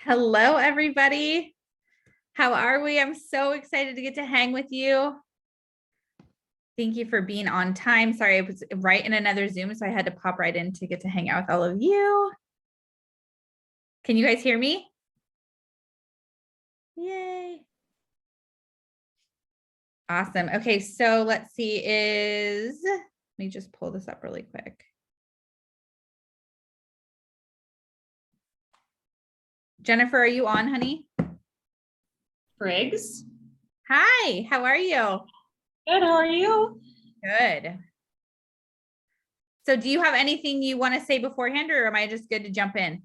Hello, everybody. How are we? I'm so excited to get to hang with you. Thank you for being on time. Sorry, I was right in another Zoom, so I had to pop right in to get to hang out with all of you. Can you guys hear me? Yay. Awesome. Okay, so let's see let me just pull this up really quick. Jennifer, are you on, honey? Briggs. Hi, how are you? Good, how are you? Good. So do you have anything you want to say beforehand, or am I just good to jump in?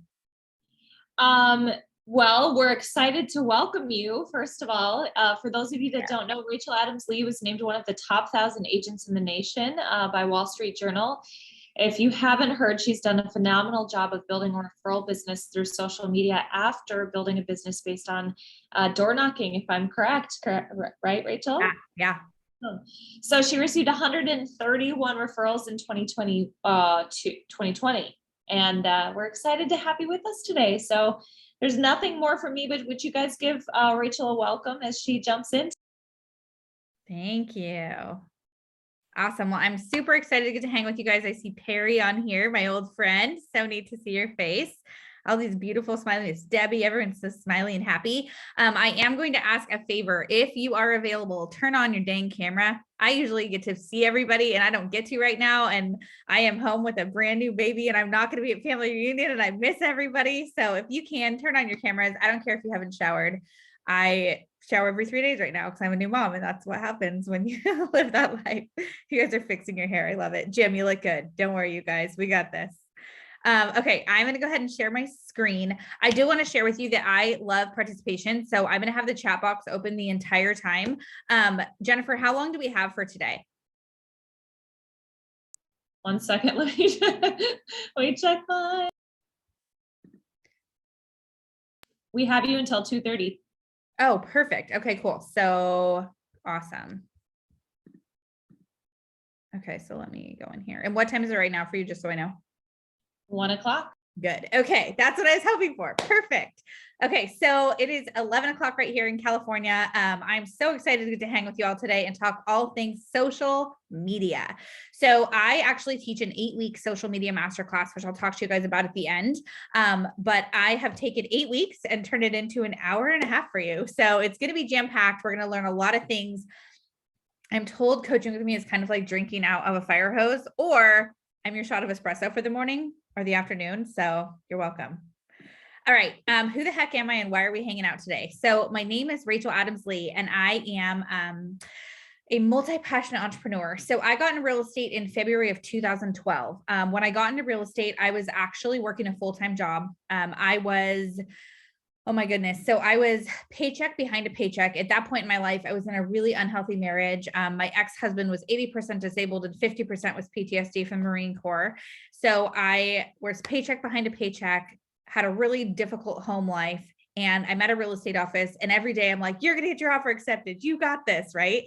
Well, we're excited to welcome you, first of all. For those of you that don't know, Rachel Adams-Lee was named one of the top 1,000 agents in the nation by Wall Street Journal. If you haven't heard, she's done a phenomenal job of building a referral business through social media after building a business based on door knocking, if I'm correct, right, Rachel? Yeah. So she received 131 referrals in 2020, and we're excited to have you with us today. So there's nothing more from me, but would you guys give Rachel a welcome as she jumps in? Thank you. Awesome. Well, I'm super excited to get to hang with you guys. I see Perry on here, my old friend. So neat to see your face. All these beautiful smiling. It's Debbie. Everyone's so smiley and happy. I am going to ask a favor. If you are available, turn on your dang camera. I usually get to see everybody and I don't get to right now. And I am home with a brand new baby and I'm not going to be at family reunion and I miss everybody. So if you can turn on your cameras, I don't care if you haven't showered. I shower every 3 days right now because I'm a new mom and that's what happens when you live that life. You guys are fixing your hair. I love it. Jim, you look good. Don't worry, you guys. We got this. Okay, I'm going to go ahead and share my screen. I do want to share with you that I love participation. So I'm going to have the chat box open the entire time. Jennifer, how long do we have for today? 1 second. Let me check mine. We have you until 2:30. Oh, perfect. Okay, cool. So awesome. Okay, so let me go in here. And what time is it right now for you, just so I know? 1 o'clock. Good. Okay, that's what I was hoping for. Perfect. Okay, so it is 11 o'clock right here in California. I'm so excited to get to hang with you all today and talk all things social media. So I actually teach an 8-week social media masterclass, which I'll talk to you guys about at the end. But I have taken 8 weeks and turned it into an hour and a half for you. So it's going to be jam-packed. We're going to learn a lot of things. I'm told coaching with me is kind of like drinking out of a fire hose, or I'm your shot of espresso for the morning or the afternoon. So you're welcome. All right. Who the heck am I and why are we hanging out today? So my name is Rachel Adams-Lee and I am a multi-passionate entrepreneur. So I got into real estate in February of 2012. When I got into real estate, I was actually working a full-time job. Oh my goodness. So I was paycheck behind a paycheck. At that point in my life, I was in a really unhealthy marriage. My ex-husband was 80% disabled and 50% was PTSD from Marine Corps. So I was paycheck behind a paycheck, had a really difficult home life. And I'm at a real estate office and every day I'm like, you're going to get your offer accepted. You got this, right?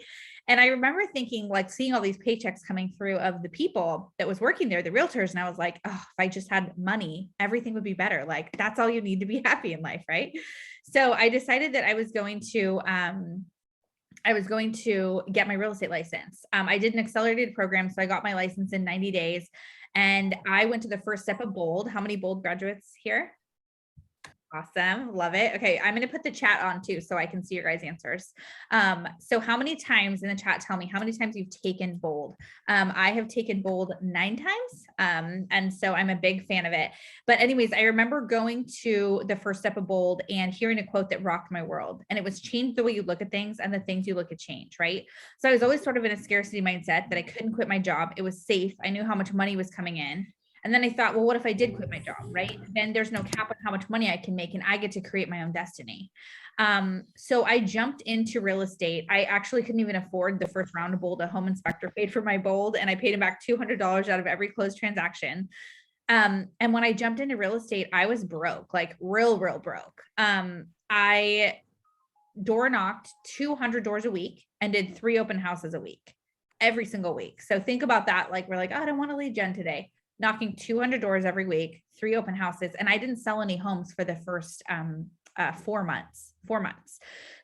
And I remember thinking, like, seeing all these paychecks coming through of the people that was working there, the realtors. And I was like, oh, if I just had money, everything would be better. Like, that's all you need to be happy in life. Right. So I decided that I was going to get my real estate license. I did an accelerated program. So I got my license in 90 days and I went to the first step of Bold. How many Bold graduates here? Awesome. Love it. Okay. I'm going to put the chat on too, so I can see your guys' answers. So how many times in the chat, tell me how many times you've taken Bold. I have taken Bold 9 times. And so I'm a big fan of it. But anyways, I remember going to the first step of Bold and hearing a quote that rocked my world. And it was change the way you look at things and the things you look at change. Right. So I was always sort of in a scarcity mindset that I couldn't quit my job. It was safe. I knew how much money was coming in. And then I thought, well, what if I did quit my job, right? Then there's no cap on how much money I can make and I get to create my own destiny. So I jumped into real estate. I actually couldn't even afford the first round of Bold. A home inspector paid for my Bold and I paid him back $200 out of every closed transaction. And when I jumped into real estate, I was broke, like real broke. I door knocked 200 doors a week and did 3 open houses a week, every single week. So think about that. Like, we're like, oh, I don't want to lead Jen today. Knocking 200 doors every week, 3 open houses. And I didn't sell any homes for the first 4 months.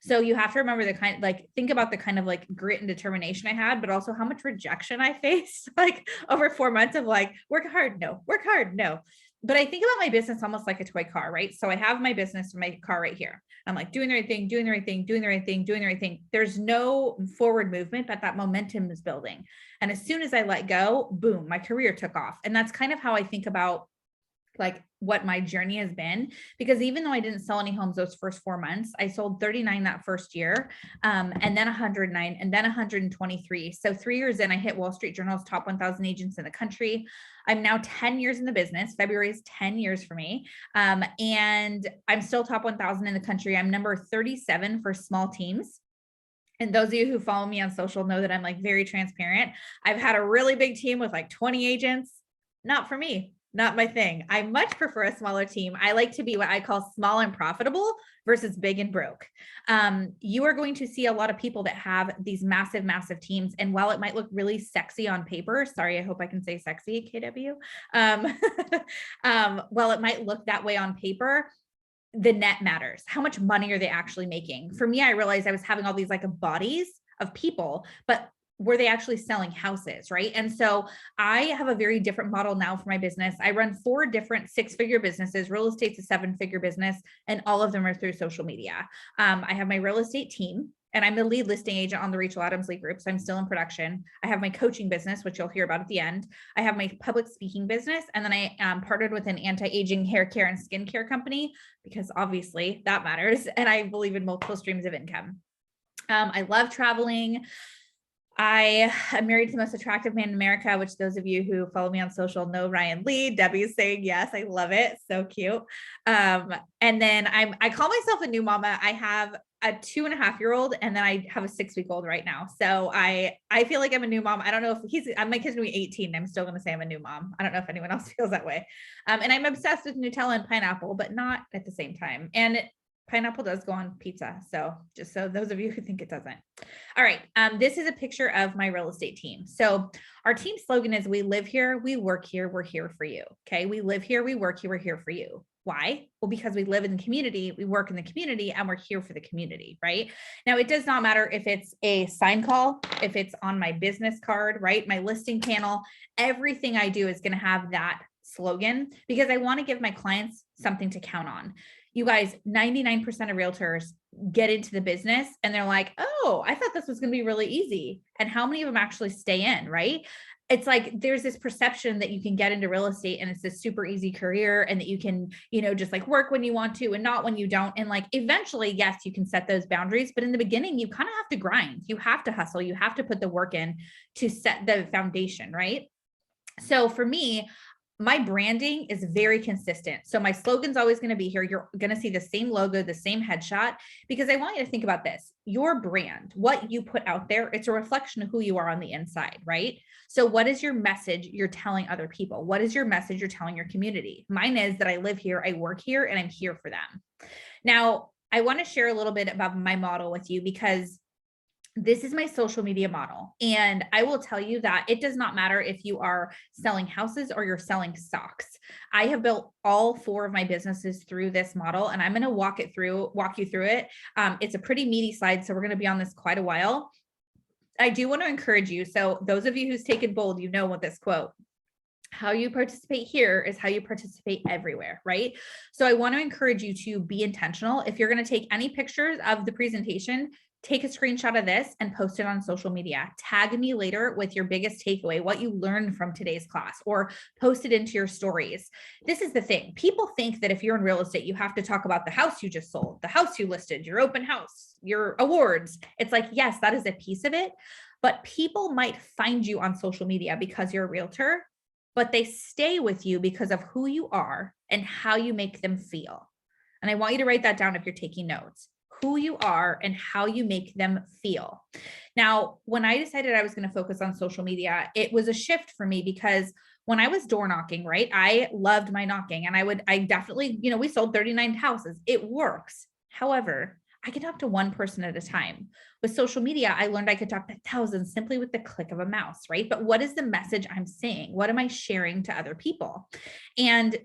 So you have to remember the kind, like, think about the kind of like grit and determination I had, but also how much rejection I faced, like over 4 months of like, work hard, no, work hard, no. But I think about my business almost like a toy car, right? So I have my business, my car right here. I'm like doing the right thing, doing the right thing, doing the right thing, doing the right thing. There's no forward movement, but that momentum is building. And as soon as I let go, boom, my career took off. And that's kind of how I think about like what my journey has been, because even though I didn't sell any homes those first 4 months, I sold 39 that first year, and then 109, and then 123. So 3 years in, I hit Wall Street Journal's top 1,000 agents in the country. I'm now 10 years in the business. February is 10 years for me. And I'm still top 1,000 in the country. I'm number 37 for small teams. And those of you who follow me on social know that I'm like very transparent. I've had a really big team with like 20 agents. Not for me. Not my thing. I much prefer a smaller team. I like to be what I call small and profitable versus big and broke. You are going to see a lot of people that have these massive, massive teams. And while it might look really sexy on paper, sorry, I hope I can say sexy, KW. While it might look that way on paper, the net matters. How much money are they actually making? For me, I realized I was having all these like bodies of people, but were they actually selling houses, right? And so I have a very different model now for my business. I run 4 different 6-figure businesses. Real estate's a 7-figure business, and all of them are through social media. I have my real estate team, and I'm the lead listing agent on the Rachel Adams Lee Group. So I'm still in production. I have my coaching business, which you'll hear about at the end. I have my public speaking business. And then I partnered with an anti-aging hair care and skincare company, because obviously that matters. And I believe in multiple streams of income. I love traveling. I am married to the most attractive man in America, which those of you who follow me on social know, Ryan Lee. Debbie's saying yes. I love it. So cute. And then I call myself a new mama. I have a 2.5-year-old, and then I have a 6-week-old right now. So I feel like I'm a new mom. I don't know if my kid's gonna be 18. I'm still going to say I'm a new mom. I don't know if anyone else feels that way. And I'm obsessed with Nutella and pineapple, but not at the same time. And pineapple does go on pizza. So just so those of you who think it doesn't. All right. This is a picture of my real estate team. So our team slogan is, we live here, we work here, we're here for you. Okay. We live here, we work here, we're here for you. Why? Well, because we live in the community, we work in the community, and we're here for the community, right? Now, it does not matter if it's a sign call, if it's on my business card, right? My listing panel, everything I do is going to have that slogan, because I want to give my clients something to count on. You guys, 99% of realtors get into the business and they're like, oh, I thought this was going to be really easy. And how many of them actually stay in, right? It's like, there's this perception that you can get into real estate and it's this super easy career, and that you can, just like work when you want to and not when you don't. And like, eventually, yes, you can set those boundaries, but in the beginning, you kind of have to grind. You have to hustle. You have to put the work in to set the foundation, right? So for me, my branding is very consistent. So my slogan's always going to be here. You're going to see the same logo, the same headshot, because I want you to think about this. Your brand, what you put out there, it's a reflection of who you are on the inside, right? So what is your message you're telling other people? What is your message you're telling your community? Mine is that I live here, I work here, and I'm here for them. Now, I want to share a little bit about my model with you, because this is my social media model. And I will tell you that it does not matter if you are selling houses or you're selling stocks. I have built all 4 of my businesses through this model, and I'm going to walk you through it. It's a pretty meaty slide, so we're going to be on this quite a while. I do want to encourage you. So those of you who's taken bold, you know what this quote, how you participate here is how you participate everywhere, right? So I want to encourage you to be intentional. If you're going to take any pictures of the presentation, take a screenshot of this and post it on social media. Tag me later with your biggest takeaway, what you learned from today's class, or post it into your stories. This is the thing. People think that if you're in real estate, you have to talk about the house you just sold, the house you listed, your open house, your awards. It's like, yes, that is a piece of it, but people might find you on social media because you're a realtor, but they stay with you because of who you are and how you make them feel. And I want you to write that down if you're taking notes. Who you are and how you make them feel. Now, when I decided I was going to focus on social media, it was a shift for me, because when I was door knocking, right, I loved my knocking, and I definitely, we sold 39 houses. It works. However, I could talk to one person at a time. With social media, I learned I could talk to thousands simply with the click of a mouse, right? But what is the message I'm saying? What am I sharing to other people? And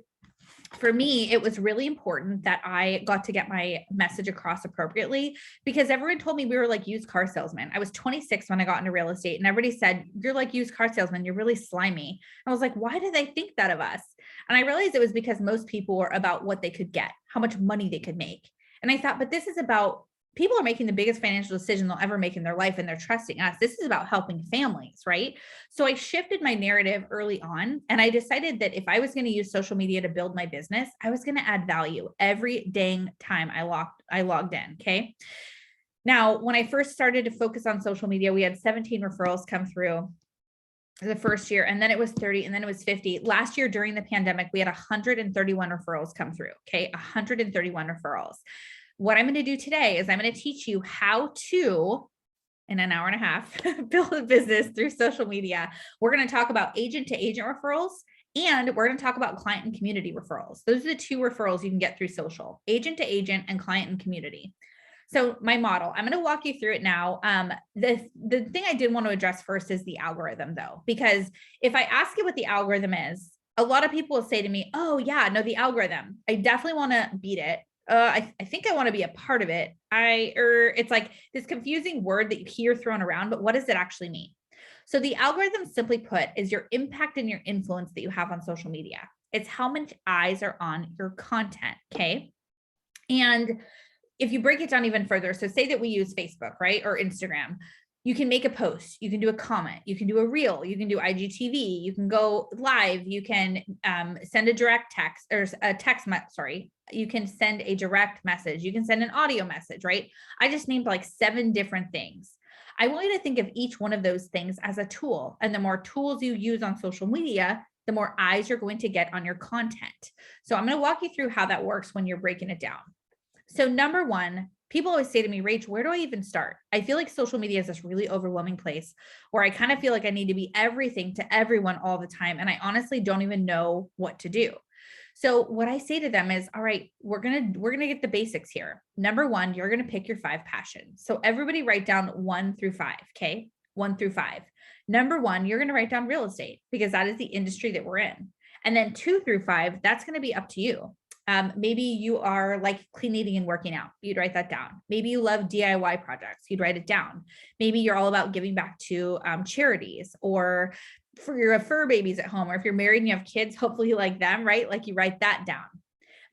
for me, it was really important that I got to get my message across appropriately, because everyone told me we were like used car salesmen. I was 26 when I got into real estate, and everybody said, you're like used car salesman. You're really slimy. I was like, why did they think that of us? And I realized it was because most people were about what they could get, how much money they could make. And I thought, but this is about, people are making the biggest financial decision they'll ever make in their life, and they're trusting us. This is about helping families, right? So I shifted my narrative early on, and I decided that if I was going to use social media to build my business, I was going to add value every dang time I logged in. Okay. Now, when I first started to focus on social media, we had 17 referrals come through the first year, and then it was 30, and then it was 50. Last year during the pandemic, we had 131 referrals come through. Okay. 131 referrals. What I'm going to do today is I'm going to teach you how to, in an hour and a half, build a business through social media. We're going to talk about agent to agent referrals, and we're going to talk about client and community referrals. Those are the two referrals you can get through social: agent to agent and client and community. So my model, I'm going to walk you through it now. The thing I did want to address first is the algorithm, though, because if I ask you what the algorithm is, a lot of people will say to me, oh yeah, no, the algorithm, I definitely want to beat it. I think I want to be a part of it. It's like this confusing word that you hear thrown around, but what does it actually mean? So the algorithm, simply put, is your impact and your influence that you have on social media. It's how many eyes are on your content. Okay. And if you break it down even further, so say that we use Facebook, right? Or Instagram. You can make a post, you can do a comment, you can do a reel, you can do IGTV, you can go live, you can send a direct text or a text, sorry, you can send a direct message, you can send an audio message, right? I just named like 7 different things. I want you to think of each one of those things as a tool. And the more tools you use on social media, the more eyes you're going to get on your content. So I'm going to walk you through how that works when you're breaking it down. So number one, people always say to me, Rach, where do I even start? I feel like social media is this really overwhelming place where I kind of feel like I need to be everything to everyone all the time. And I honestly don't even know what to do. So what I say to them is, all right, we're going to get the basics here. Number one, you're going to pick your 5 passions. So everybody write down 1 through 5. Okay. 1 through 5. Number one, you're going to write down real estate, because that is the industry that we're in. And then 2 through 5, that's going to be up to you. Maybe you are like clean eating and working out. You'd write that down. Maybe you love DIY projects. You'd write it down. Maybe you're all about giving back to charities, or for your fur babies at home, or if you're married and you have kids, hopefully you like them, right? Like you write that down.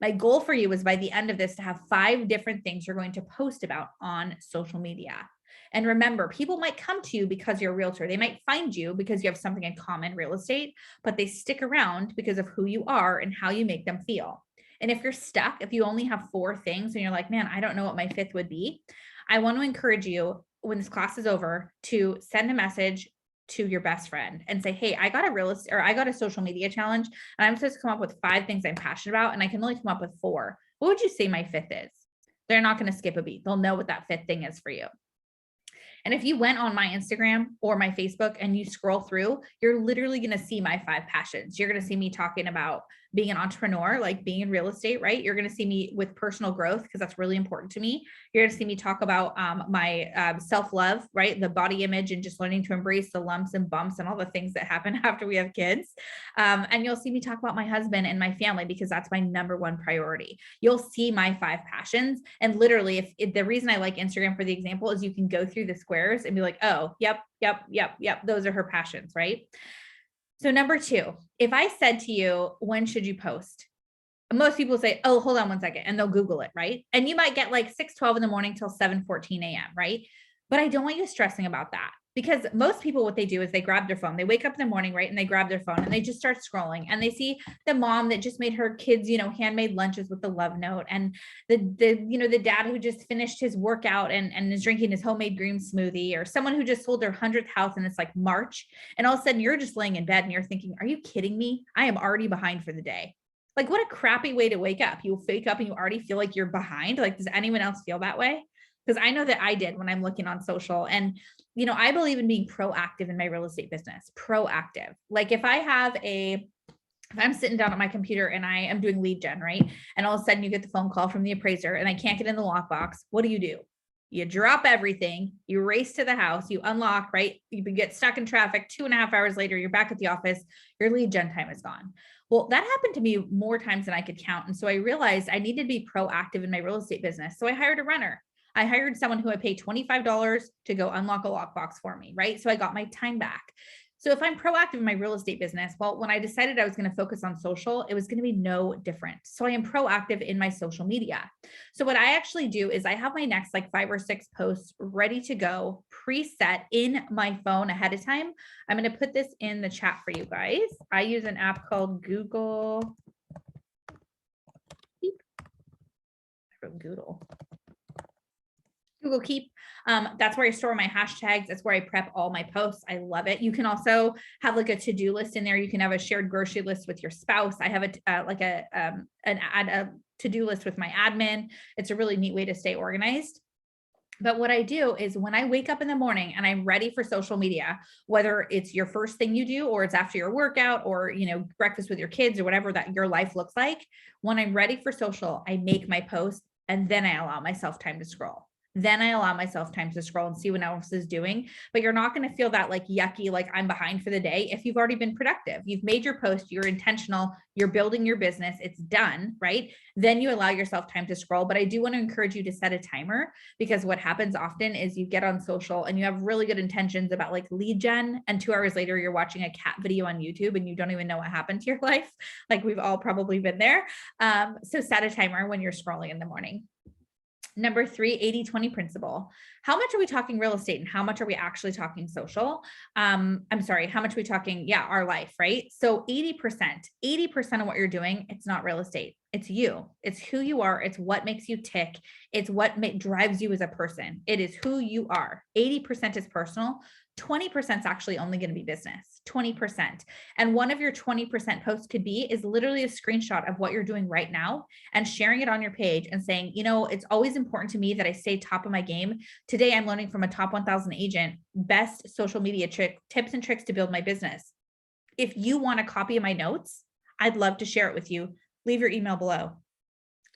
My goal for you is by the end of this to have 5 different things you're going to post about on social media. And remember, people might come to you because you're a realtor. They might find you because you have something in common, real estate, but they stick around because of who you are and how you make them feel. And if you're stuck, if you only have 4 things and you're like, man, I don't know what my 5th would be, I want to encourage you, when this class is over, to send a message to your best friend and say, hey, I got a real estate, or I got a social media challenge, and I'm supposed to come up with 5 things I'm passionate about, and I can only come up with 4. What would you say my 5th is? They're not going to skip a beat. They'll know what that 5th thing is for you. And if you went on my Instagram or my Facebook and you scroll through, you're literally going to see my 5 passions. You're going to see me talking about being an entrepreneur, like being in real estate, right? You're going to see me with personal growth, because that's really important to me. You're going to see me talk about my self-love, right? The body image, and just learning to embrace the lumps and bumps and all the things that happen after we have kids. And you'll see me talk about my husband and my family, because that's my number 1 priority. You'll see my 5 passions. And literally, if the reason I like Instagram for the example is you can go through the squares and be like, oh, yep. Those are her passions, right? So number 2, if I said to you, when should you post? Most people say, oh, hold on 1 second, and they'll Google it, right? And you might get like 6:12 in the morning till 7:14 a.m., right? But I don't want you stressing about that, because most people, what they do is they grab their phone. They wake up in the morning, right? And they grab their phone and they just start scrolling, and they see the mom that just made her kids, handmade lunches with the love note, and the dad who just finished his workout and is drinking his homemade green smoothie, or someone who just sold their 100th house and it's like March, and all of a sudden you're just laying in bed and you're thinking, are you kidding me? I am already behind for the day. Like, what a crappy way to wake up. You wake up and you already feel like you're behind. Like, does anyone else feel that way? Because I know that I did when I'm looking on social. And, I believe in being proactive in my real estate business. Proactive. Like if I'm sitting down at my computer and I am doing lead gen, right? And all of a sudden you get the phone call from the appraiser and I can't get in the lockbox. What do? You drop everything, you race to the house, you unlock, right? You get stuck in traffic 2.5 hours later, you're back at the office, your lead gen time is gone. Well, that happened to me more times than I could count. And so I realized I needed to be proactive in my real estate business. So I hired a runner. I hired someone who I paid $25 to go unlock a lockbox for me, right? So I got my time back. So if I'm proactive in my real estate business, well, when I decided I was going to focus on social, it was going to be no different. So I am proactive in my social media. So what I actually do is I have my next like 5 or 6 posts ready to go, preset in my phone ahead of time. I'm going to put this in the chat for you guys. I use an app called Google. Google Keep. That's where I store my hashtags. That's where I prep all my posts. I love it. You can also have like a to-do list in there. You can have a shared grocery list with your spouse. I have a to-do list with my admin. It's a really neat way to stay organized. But what I do is when I wake up in the morning and I'm ready for social media, whether it's your first thing you do, or it's after your workout, or, breakfast with your kids, or whatever that your life looks like, when I'm ready for social, I make my post and then I allow myself time to scroll. Then I allow myself time to scroll and see what else is doing. But you're not going to feel that like yucky, like I'm behind for the day. If you've already been productive, you've made your post, you're intentional, you're building your business, it's done, right? Then you allow yourself time to scroll. But I do want to encourage you to set a timer, because what happens often is you get on social and you have really good intentions about like lead gen, and 2 hours later, you're watching a cat video on YouTube and you don't even know what happened to your life. Like we've all probably been there. So set a timer when you're scrolling in the morning. Number 3, 80-20 principle. How much are we talking real estate and how much are we actually talking social? How much are we talking, our life, right? So 80% of what you're doing, it's not real estate. It's you. It's who you are. It's what makes you tick. It's what drives you as a person. It is who you are. 80% is personal. 20% is actually only going to be business, 20. And one of your 20% posts could be is literally a screenshot of what you're doing right now and sharing it on your page and saying, it's always important to me that I stay top of my game. Today, I'm learning from a top 1,000 agent, best social media tips and tricks to build my business. If you want a copy of my notes, I'd love to share it with you. Leave your email below.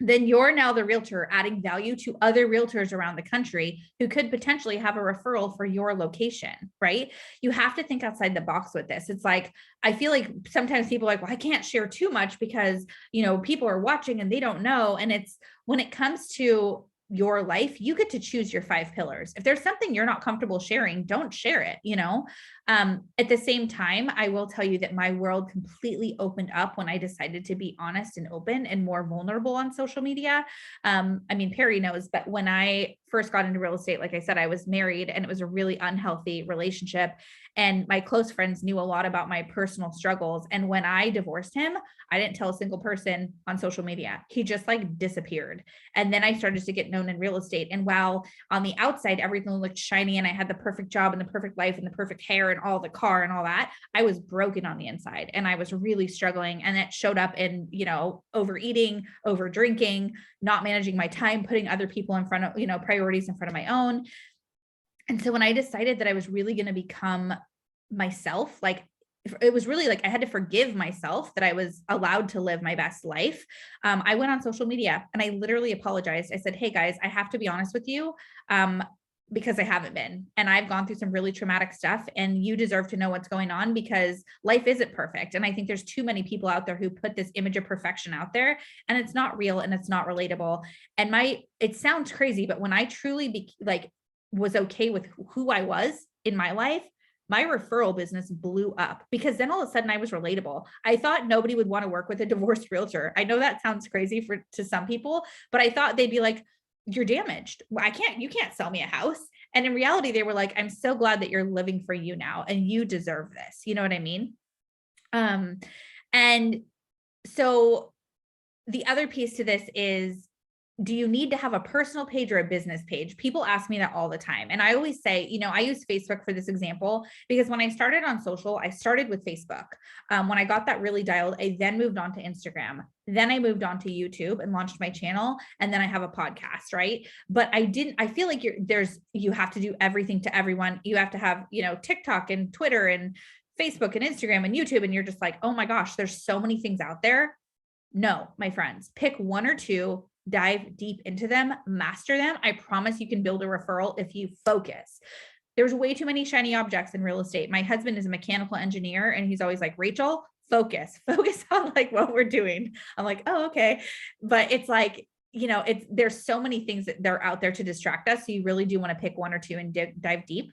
Then you're now the realtor adding value to other realtors around the country who could potentially have a referral for your location, right? You have to think outside the box with this. It's like, I feel like sometimes people are like, well, I can't share too much because, people are watching and they don't know. And it's when it comes to your life, you get to choose your 5 pillars. If there's something you're not comfortable sharing, don't share it, At the same time, I will tell you that my world completely opened up when I decided to be honest and open and more vulnerable on social media. Perry knows, but when I first got into real estate, like I said, I was married and it was a really unhealthy relationship. And my close friends knew a lot about my personal struggles. And when I divorced him, I didn't tell a single person on social media. He just like disappeared. And then I started to get known in real estate. And while on the outside, everything looked shiny and I had the perfect job and the perfect life and the perfect hair and all the car and all that, I was broken on the inside and I was really struggling. And it showed up in, overeating, over drinking, not managing my time, putting other people in front of, priorities in front of my own. And so when I decided that I was really going to become myself, like it was really like I had to forgive myself that I was allowed to live my best life. I went on social media and I literally apologized. I said, hey guys, I have to be honest with you. Because I haven't been, and I've gone through some really traumatic stuff, and you deserve to know what's going on because life isn't perfect. And I think there's too many people out there who put this image of perfection out there, and it's not real and it's not relatable. And it sounds crazy, but when I truly was okay with who I was in my life, my referral business blew up because then all of a sudden I was relatable. I thought nobody would want to work with a divorced realtor. I know that sounds crazy to some people, but I thought they'd be like, you're damaged. You can't sell me a house. And in reality, they were like, I'm so glad that you're living for you now and you deserve this. You know what I mean? And so the other piece to this is, do you need to have a personal page or a business page? People ask me that all the time. And I always say, I use Facebook for this example, because when I started on social, I started with Facebook. When I got that really dialed, I then moved on to Instagram. Then I moved on to YouTube and launched my channel. And then I have a podcast, right? But I feel like you have to do everything to everyone. You have to have, TikTok and Twitter and Facebook and Instagram and YouTube. And you're just like, oh my gosh, there's so many things out there. No, my friends, pick 1 or 2, dive deep into them, master them. I promise you can build a referral if you focus. There's way too many shiny objects in real estate. My husband is a mechanical engineer and he's always like, Rachel, focus on like what we're doing. I'm like, oh, okay. But it's like, there's so many things that they're out there to distract us. So you really do want to pick one or two and dive deep.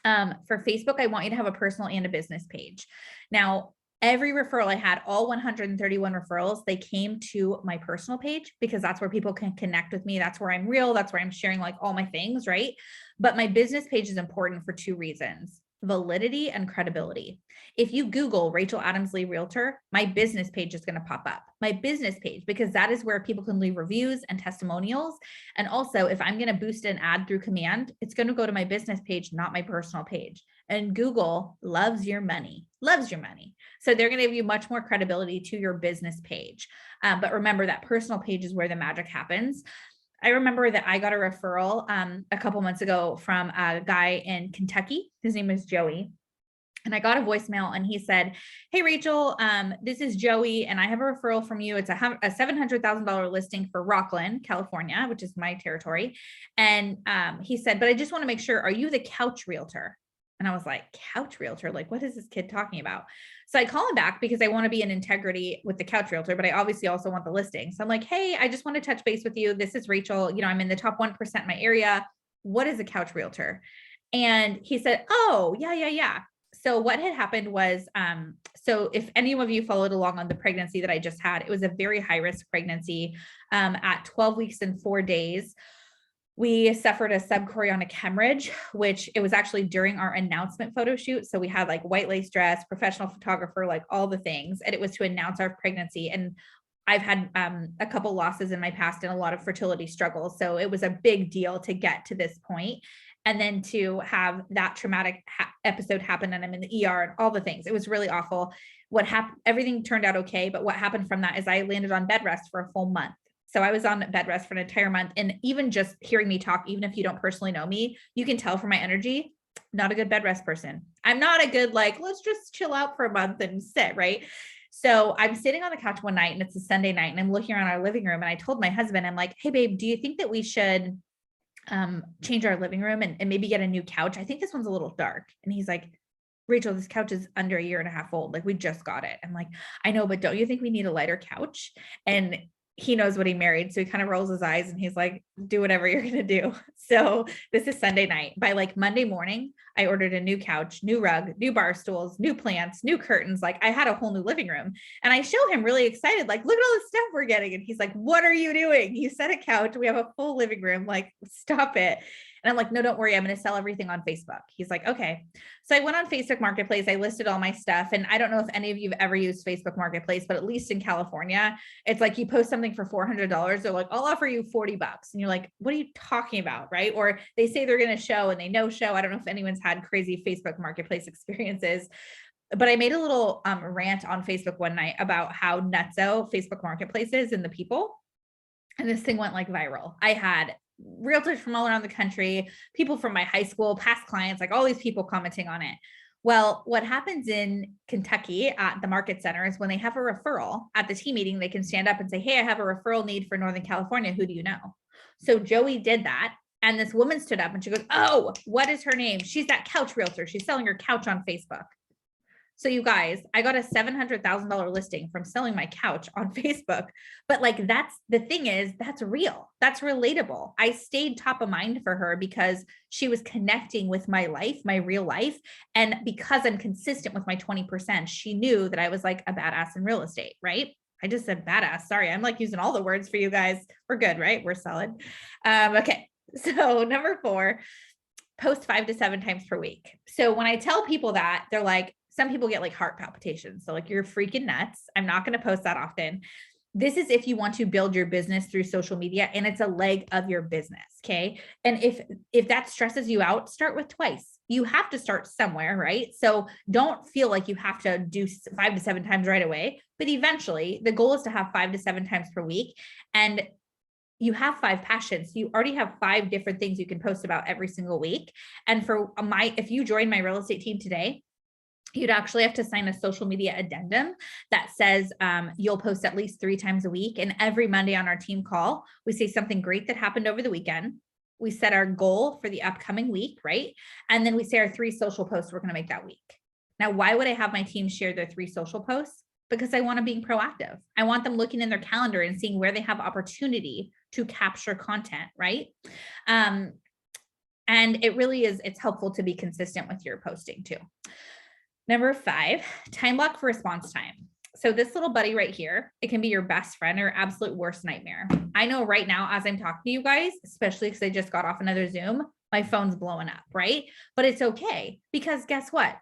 For Facebook, I want you to have a personal and a business page. Now, every referral I had, all 131 referrals, they came to my personal page because that's where people can connect with me. That's where I'm real. That's where I'm sharing like all my things, right? But my business page is important for two reasons: validity and credibility. If you Google Rachel Adams Lee Realtor, my business page is going to pop up. My business page, because that is where people can leave reviews and testimonials. And also, if I'm going to boost an ad through command, it's going to go to my business page, not my personal page. And Google loves your money. So they're going to give you much more credibility to your business page. But remember, that personal page is where the magic happens. I remember that I got a referral a couple months ago from a guy in Kentucky. His name is Joey. And I got a voicemail and he said, hey, Rachel, this is Joey and I have a referral from you. It's a $700,000 listing for Rockland, California, which is my territory. And he said, but I just want to make sure, are you the couch realtor? And I was like, couch realtor? Like, what is this kid talking about? So I call him back because I want to be in integrity with the couch realtor, but I obviously also want the listing. So I'm like, hey, I just want to touch base with you. This is Rachel. I'm in the top 1% in my area. What is a couch realtor? And he said, oh, yeah. So what had happened was, so if any of you followed along on the pregnancy that I just had, it was a very high risk pregnancy. At 12 weeks and 4 days, we suffered a subchorionic hemorrhage, which it was actually during our announcement photo shoot. So we had like white lace dress, professional photographer, like all the things, and it was to announce our pregnancy. And I've had a couple losses in my past and a lot of fertility struggles. So it was a big deal to get to this point. And then to have that traumatic episode happen and I'm in the ER and all the things, it was really awful. What happened, everything turned out okay. But what happened from that is I landed on bed rest for a full month. So I was on bed rest for an entire month. And even just hearing me talk, even if you don't personally know me, you can tell from my energy, not a good bed rest person. I'm not a good, like, let's just chill out for a month and sit, right? So I'm sitting on the couch one night and it's a Sunday night and I'm looking around our living room and I told my husband, I'm like, hey babe, do you think that we should change our living room and maybe get a new couch? I think this one's a little dark. And he's like, Rachel, this couch is under a year and a half old. Like we just got it. I'm like, I know, but don't you think we need a lighter couch? And he knows what he married. So he kind of rolls his eyes and he's like, do whatever you're going to do. So this is Sunday night. By like Monday morning, I ordered a new couch, new rug, new bar stools, new plants, new curtains. Like I had a whole new living room and I show him really excited, like, look at all the stuff we're getting. And he's like, what are you doing? You said a couch. We have a full living room. Like, stop it. And I'm like, no, don't worry. I'm going to sell everything on Facebook. He's like, okay. So I went on Facebook Marketplace. I listed all my stuff. And I don't know if any of you have ever used Facebook Marketplace, but at least in California, it's like you post something for $400. They're like, I'll offer you $40. And you're like, what are you talking about? Right. Or they say they're going to show and they no show. I don't know if anyone's had crazy Facebook Marketplace experiences, but I made a little rant on Facebook one night about how nutso Facebook Marketplace is and the people. And this thing went like viral. I had realtors from all around the country, people from my high school, past clients, like all these people commenting on it. Well, what happens in Kentucky at the market center is when they have a referral at the team meeting, they can stand up and say, hey, I have a referral need for Northern California. Who do you know? So Joey did that. And this woman stood up and she goes, oh, what is her name? She's that couch realtor. She's selling her couch on Facebook. So you guys, I got a $700,000 listing from selling my couch on Facebook, but like, that's the thing is that's real. That's relatable. I stayed top of mind for her because she was connecting with my life, my real life. And because I'm consistent with my 20%, she knew that I was like a badass in real estate, right? I just said badass. Sorry. I'm like using all the words for you guys. We're good, right? We're solid. Okay. So number 4, post 5 to 7 times per week. So when I tell people that, they're like, some people get like heart palpitations. So like, you're freaking nuts. I'm not going to post that often. This is if you want to build your business through social media and it's a leg of your business. Okay. And if that stresses you out, start with twice. You have to start somewhere, right? So don't feel like you have to do 5 to 7 times right away, but eventually the goal is to have 5 to 7 times per week. And you have 5 passions. You already have 5 different things you can post about every single week. And if you join my real estate team today, you'd actually have to sign a social media addendum that says you'll post at least 3 times a week. And every Monday on our team call, we say something great that happened over the weekend. We set our goal for the upcoming week, right? And then we say our 3 social posts we're going to make that week. Now, why would I have my team share their 3 social posts? Because I want them being proactive. I want them looking in their calendar and seeing where they have opportunity to capture content, right? Um, and it really is, it's helpful to be consistent with your posting too. Number 5, time block for response time. So this little buddy right here, it can be your best friend or absolute worst nightmare. I know right now, as I'm talking to you guys, especially because I just got off another Zoom, my phone's blowing up, right? But it's okay, because guess what?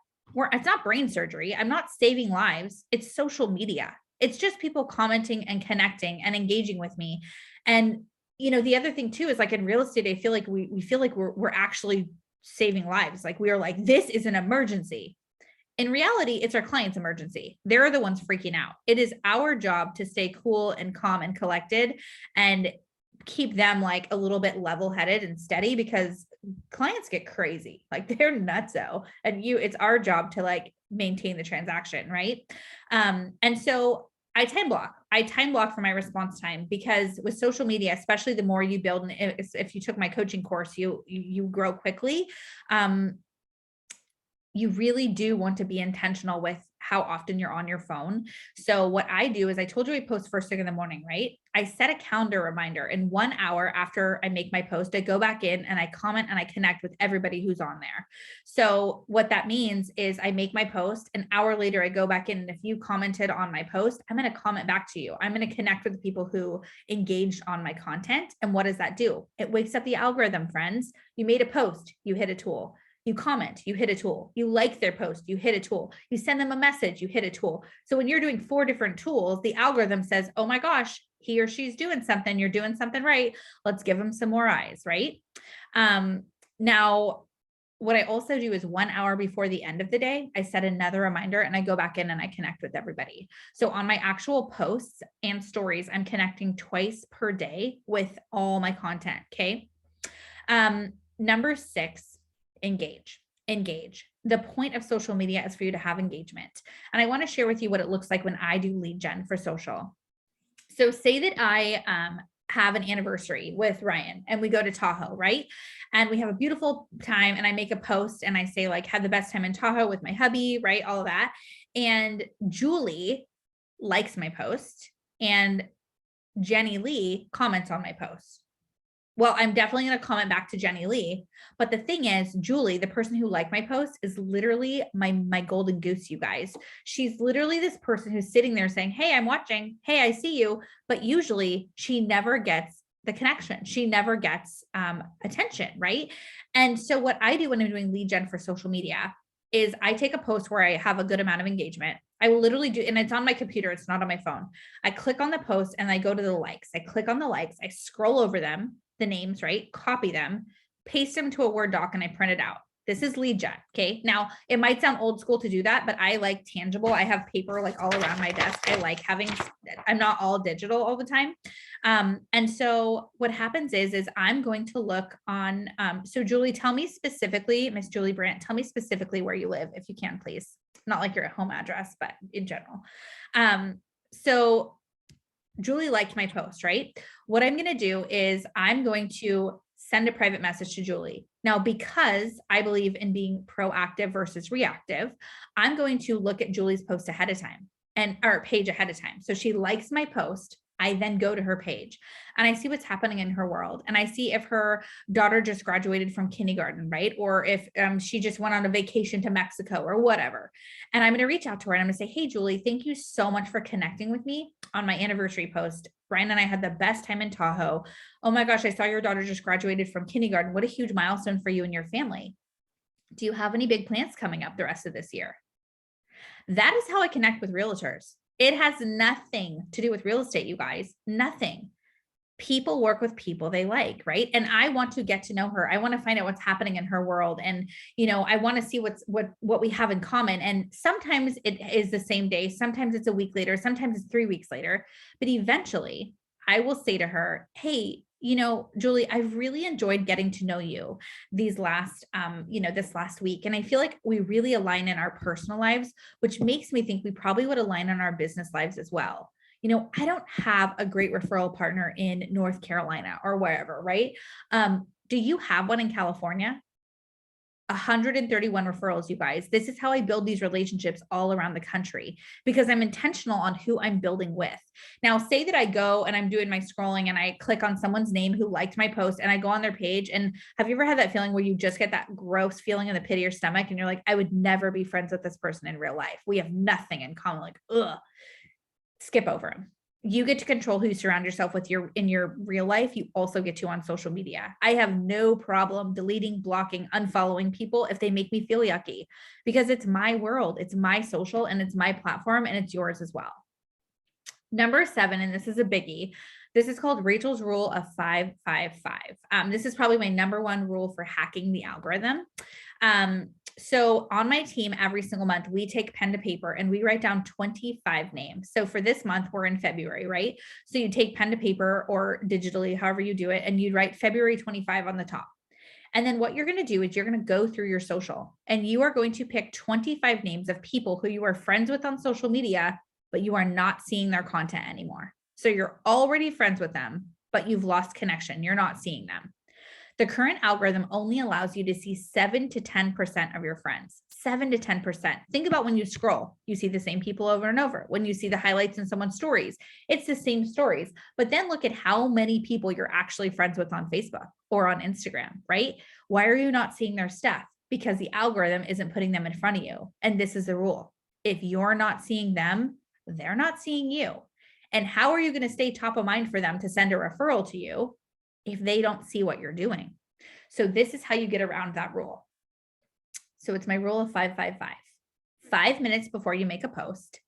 It's not brain surgery. I'm not saving lives. It's social media. It's just people commenting and connecting and engaging with me. And the other thing too is, like, in real estate, I feel like we feel like we're actually saving lives. Like, we are like, this is an emergency. In reality, it's our client's emergency. They're the ones freaking out. It is our job to stay cool and calm and collected and keep them like a little bit level-headed and steady, because clients get crazy. Like, they're nutso. And it's our job to like maintain the transaction, right? And so I time block for my response time, because with social media, especially the more you build, and if you took my coaching course, you grow quickly. You really do want to be intentional with how often you're on your phone. So what I do is, I told you I post first thing in the morning, right? I set a calendar reminder, and 1 hour after I make my post, I go back in and I comment and I connect with everybody who's on there. So what that means is, I make my post, an hour later, I go back in, and if you commented on my post, I'm going to comment back to you. I'm going to connect with the people who engaged on my content. And what does that do? It wakes up the algorithm, friends. You made a post, you hit a tool. You comment, you hit a tool. You like their post, you hit a tool. You send them a message, you hit a tool. So when you're doing 4 different tools, the algorithm says, oh my gosh, he or she's doing something. You're doing something right. Let's give them some more eyes, right? Now, what I also do is 1 hour before the end of the day, I set another reminder and I go back in and I connect with everybody. So on my actual posts and stories, I'm connecting twice per day with all my content. Okay. Number 6, engage. The point of social media is for you to have engagement. And I want to share with you what it looks like when I do lead gen for social. So say that I have an anniversary with Ryan and we go to Tahoe, right? And we have a beautiful time, and I make a post and I say, like, had the best time in Tahoe with my hubby, right? All of that. And Julie likes my post and Jenny Lee comments on my post. Well, I'm definitely going to comment back to Jenny Lee. But the thing is, Julie, the person who liked my post, is literally my golden goose, you guys. She's literally this person who's sitting there saying, hey, I'm watching. Hey, I see you. But usually she never gets the connection. She never gets attention, right? And so what I do when I'm doing lead gen for social media is I take a post where I have a good amount of engagement. I will literally do, and it's on my computer, it's not on my phone. I click on the post and I go to the likes. I click on the likes. I scroll over them, the names, right? Copy them, paste them to a Word doc, and I print it out. This is lead gen. Okay. Now it might sound old school to do that, but I like tangible. I have paper like all around my desk. I like having, I'm not all digital all the time. And so what happens is I'm going to look on, so Julie, tell me specifically, Miss Julie Brandt, tell me specifically where you live, if you can, please. Not like your home address, but in general. So Julie liked my post, right? What I'm going to do is I'm going to send a private message to Julie. Now, because I believe in being proactive versus reactive, I'm going to look at Julie's post ahead of time, or page ahead of time. So she likes my post. I then go to her page and I see what's happening in her world. And I see if her daughter just graduated from kindergarten, right? Or if she just went on a vacation to Mexico or whatever. And I'm going to reach out to her and I'm going to say, hey, Julie, thank you so much for connecting with me on my anniversary post. Brian and I had the best time in Tahoe. Oh my gosh, I saw your daughter just graduated from kindergarten. What a huge milestone for you and your family. Do you have any big plans coming up the rest of this year? That is how I connect with realtors. It has nothing to do with real estate, you guys, nothing. People work with people they like, right? And I want to get to know her. I want to find out what's happening in her world. And, I want to see what we have in common. And sometimes it is the same day. Sometimes it's a week later. Sometimes it's 3 weeks later. But eventually I will say to her, hey, Julie, I've really enjoyed getting to know you this last week. And I feel like we really align in our personal lives, which makes me think we probably would align in our business lives as well. I don't have a great referral partner in North Carolina or wherever, right? Do you have one in California? 131 referrals, you guys. This is how I build these relationships all around the country because I'm intentional on who I'm building with. Now, say that I go and I'm doing my scrolling and I click on someone's name who liked my post and I go on their page. And have you ever had that feeling where you just get that gross feeling in the pit of your stomach and you're like, I would never be friends with this person in real life. We have nothing in common. Like, ugh, skip over them. You get to control who you surround yourself with in your real life. You also get to on social media. I have no problem deleting, blocking, unfollowing people if they make me feel yucky because it's my world, it's my social, and it's my platform, and it's yours as well. Number 7, and this is a biggie. This is called Rachel's rule of 5-5-5. This is probably my number 1 rule for hacking the algorithm. So on my team, every single month, we take pen to paper and we write down 25 names. So for this month, we're in February, right? So you take pen to paper or digitally, however you do it, and you write February 25 on the top. And then what you're going to do is you're going to go through your social and you are going to pick 25 names of people who you are friends with on social media, but you are not seeing their content anymore. So you're already friends with them, but you've lost connection. You're not seeing them. The current algorithm only allows you to see 7 to 10% of your friends, 7 to 10%. Think about when you scroll, you see the same people over and over. When you see the highlights in someone's stories, it's the same stories. But then look at how many people you're actually friends with on Facebook or on Instagram, right? Why are you not seeing their stuff? Because the algorithm isn't putting them in front of you. And this is the rule. If you're not seeing them, they're not seeing you. And how are you going to stay top of mind for them to send a referral to you if they don't see what you're doing? So this is how you get around that rule. So it's my rule of 5-5-5. 5 minutes before you make a post,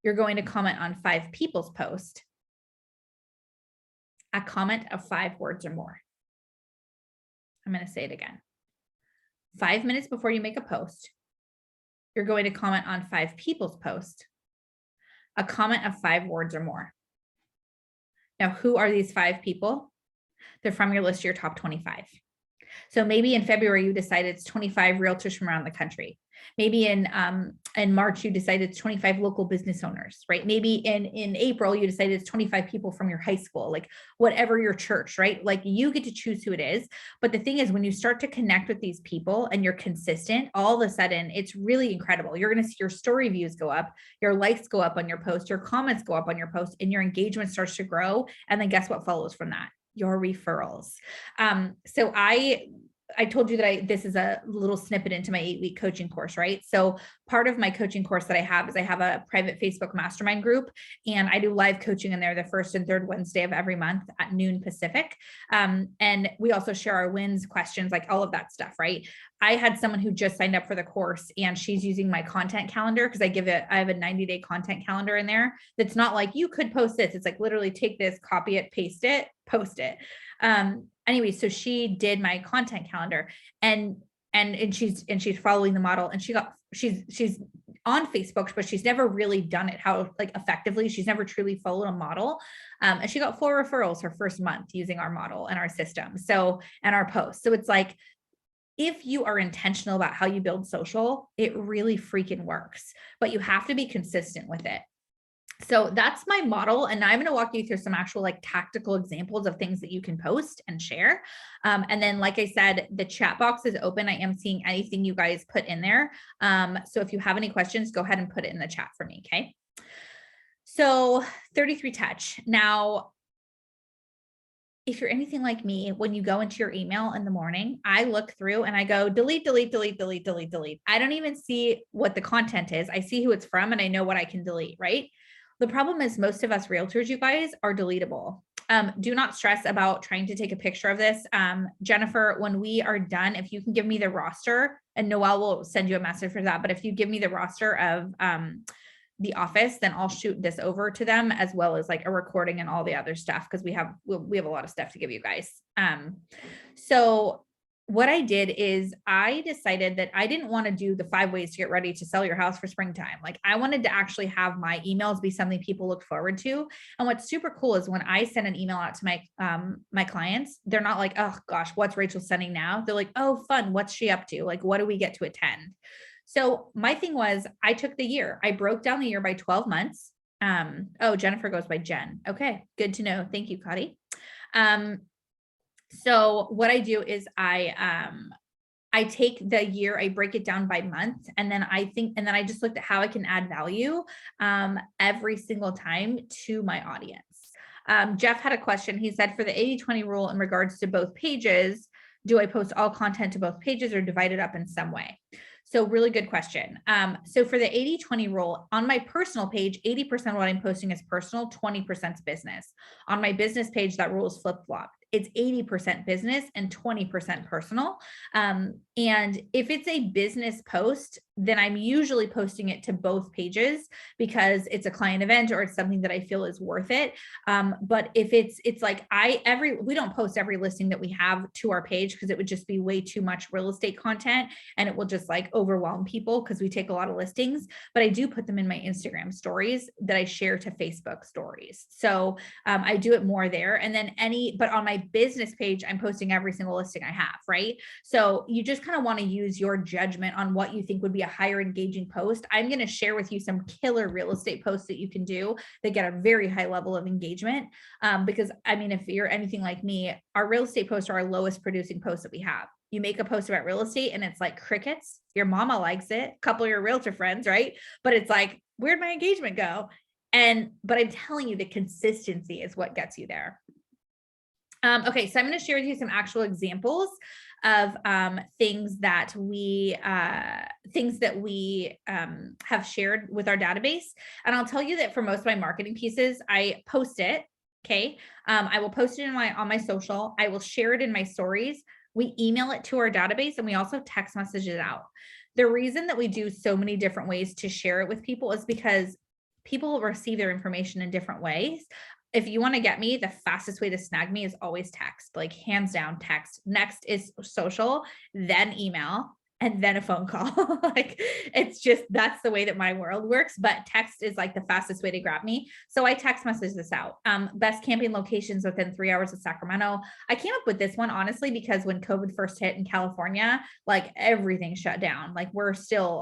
you're going to comment on 5 people's post, a comment of 5 words or more. I'm going to say it again. 5 minutes before you make a post, you're going to comment on 5 people's post, a comment of 5 words or more. Now, who are these 5 people? They're from your list of your top 25. So maybe in February, you decided it's 25 realtors from around the country. Maybe in March, you decided it's 25 local business owners, right? Maybe in April, you decided it's 25 people from your high school, like whatever your church, right? Like you get to choose who it is. But the thing is, when you start to connect with these people and you're consistent, all of a sudden, it's really incredible. You're going to see your story views go up, your likes go up on your post, your comments go up on your post, and your engagement starts to grow. And then guess what follows from that? Your referrals. So I told you that this is a little snippet into my 8-week coaching course, right? So part of my coaching course that I have is I have a private Facebook mastermind group, and I do live coaching in there the first and third Wednesday of every month at noon Pacific. And we also share our wins, questions, like all of that stuff, right? I had someone who just signed up for the course and she's using my content calendar because I have a 90-day content calendar in there. That's not like you could post this. It's like literally take this, copy it, paste it, post it. Anyway, so she did my content calendar and she's following the model, and she's on Facebook, but she's never really done it effectively. She's never truly followed a model. And she got 4 referrals her first month using our model and our system. So, and our posts. So it's like, if you are intentional about how you build social, it really freaking works, but you have to be consistent with it. So that's my model. And I'm going to walk you through some actual like tactical examples of things that you can post and share. And then, like I said, the chat box is open. I am seeing anything you guys put in there. So if you have any questions, go ahead and put it in the chat for me. Okay. So 33 touch. Now, if you're anything like me, when you go into your email in the morning, I look through and I go delete, delete, delete, delete, delete, delete. I don't even see what the content is. I see who it's from and I know what I can delete, right? The problem is most of us realtors, you guys, are deletable. Do not stress about trying to take a picture of this. Jennifer, when we are done, if you can give me the roster, and Noelle will send you a message for that, but if you give me the roster of the office, then I'll shoot this over to them as well as like a recording and all the other stuff, because we have a lot of stuff to give you guys. So what I did is I decided that I didn't want to do the 5 ways to get ready to sell your house for springtime. Like I wanted to actually have my emails be something people look forward to. And what's super cool is when I send an email out to my clients, they're not like, oh gosh, what's Rachel sending now? They're like, oh, fun. What's she up to? Like, what do we get to attend? So my thing was, I took the year, I broke down the year by 12 months. Oh, Jennifer goes by Jen. Okay. Good to know. Thank you, Cotty. So what I do is I take the year, I break it down by month, and then I just looked at how I can add value every single time to my audience. Jeff had a question. He said, for the 80-20 rule in regards to both pages, do I post all content to both pages or divide it up in some way? So really good question. So for the 80-20 rule, on my personal page, 80% of what I'm posting is personal, 20% is business. On my business page, that rule is flip-flopped. It's 80% business and 20% personal. And if it's a business post, then I'm usually posting it to both pages because it's a client event or it's something that I feel is worth it. But if it's like we don't post every listing that we have to our page because it would just be way too much real estate content and it will just like overwhelm people because we take a lot of listings, but I do put them in my Instagram stories that I share to Facebook stories. So I do it more there. And then but on my business page, I'm posting every single listing I have, right? So you just kind of want to use your judgment on what you think would be a higher engaging post. I'm going to share with you some killer real estate posts that you can do that get a very high level of engagement. Because I mean, if you're anything like me, our real estate posts are our lowest producing posts that we have. You make a post about real estate and it's like crickets. Your mama likes it, a couple of your realtor friends, right? But it's like, where'd my engagement go? But I'm telling you, the consistency is what gets you there. Okay, so I'm going to share with you some actual examples of things that we have shared with our database. And I'll tell you that for most of my marketing pieces, I post it. Okay, I will post it on my social. I will share it in my stories. We email it to our database, and we also text message it out. The reason that we do so many different ways to share it with people is because people receive their information in different ways. If you want to get me, the fastest way to snag me is always text, like hands down text. Next is social, then email, and then a phone call. Like it's just, that's the way that my world works, but text is like the fastest way to grab me. So I text message this out. Best camping locations within 3 hours of Sacramento. I came up with this one, honestly, because when COVID first hit in California, like everything shut down. Like we're still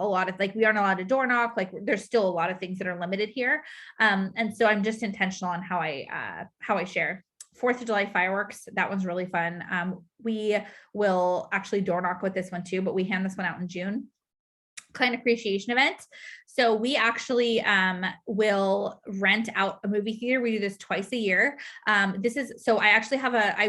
we aren't allowed to door knock. Like there's still a lot of things that are limited here. And so I'm just intentional on how I share. 4th of July fireworks. That one's really fun. We will actually door knock with this one too, but we hand this one out in June. Client appreciation event. So we actually will rent out a movie theater. We do this twice a year. I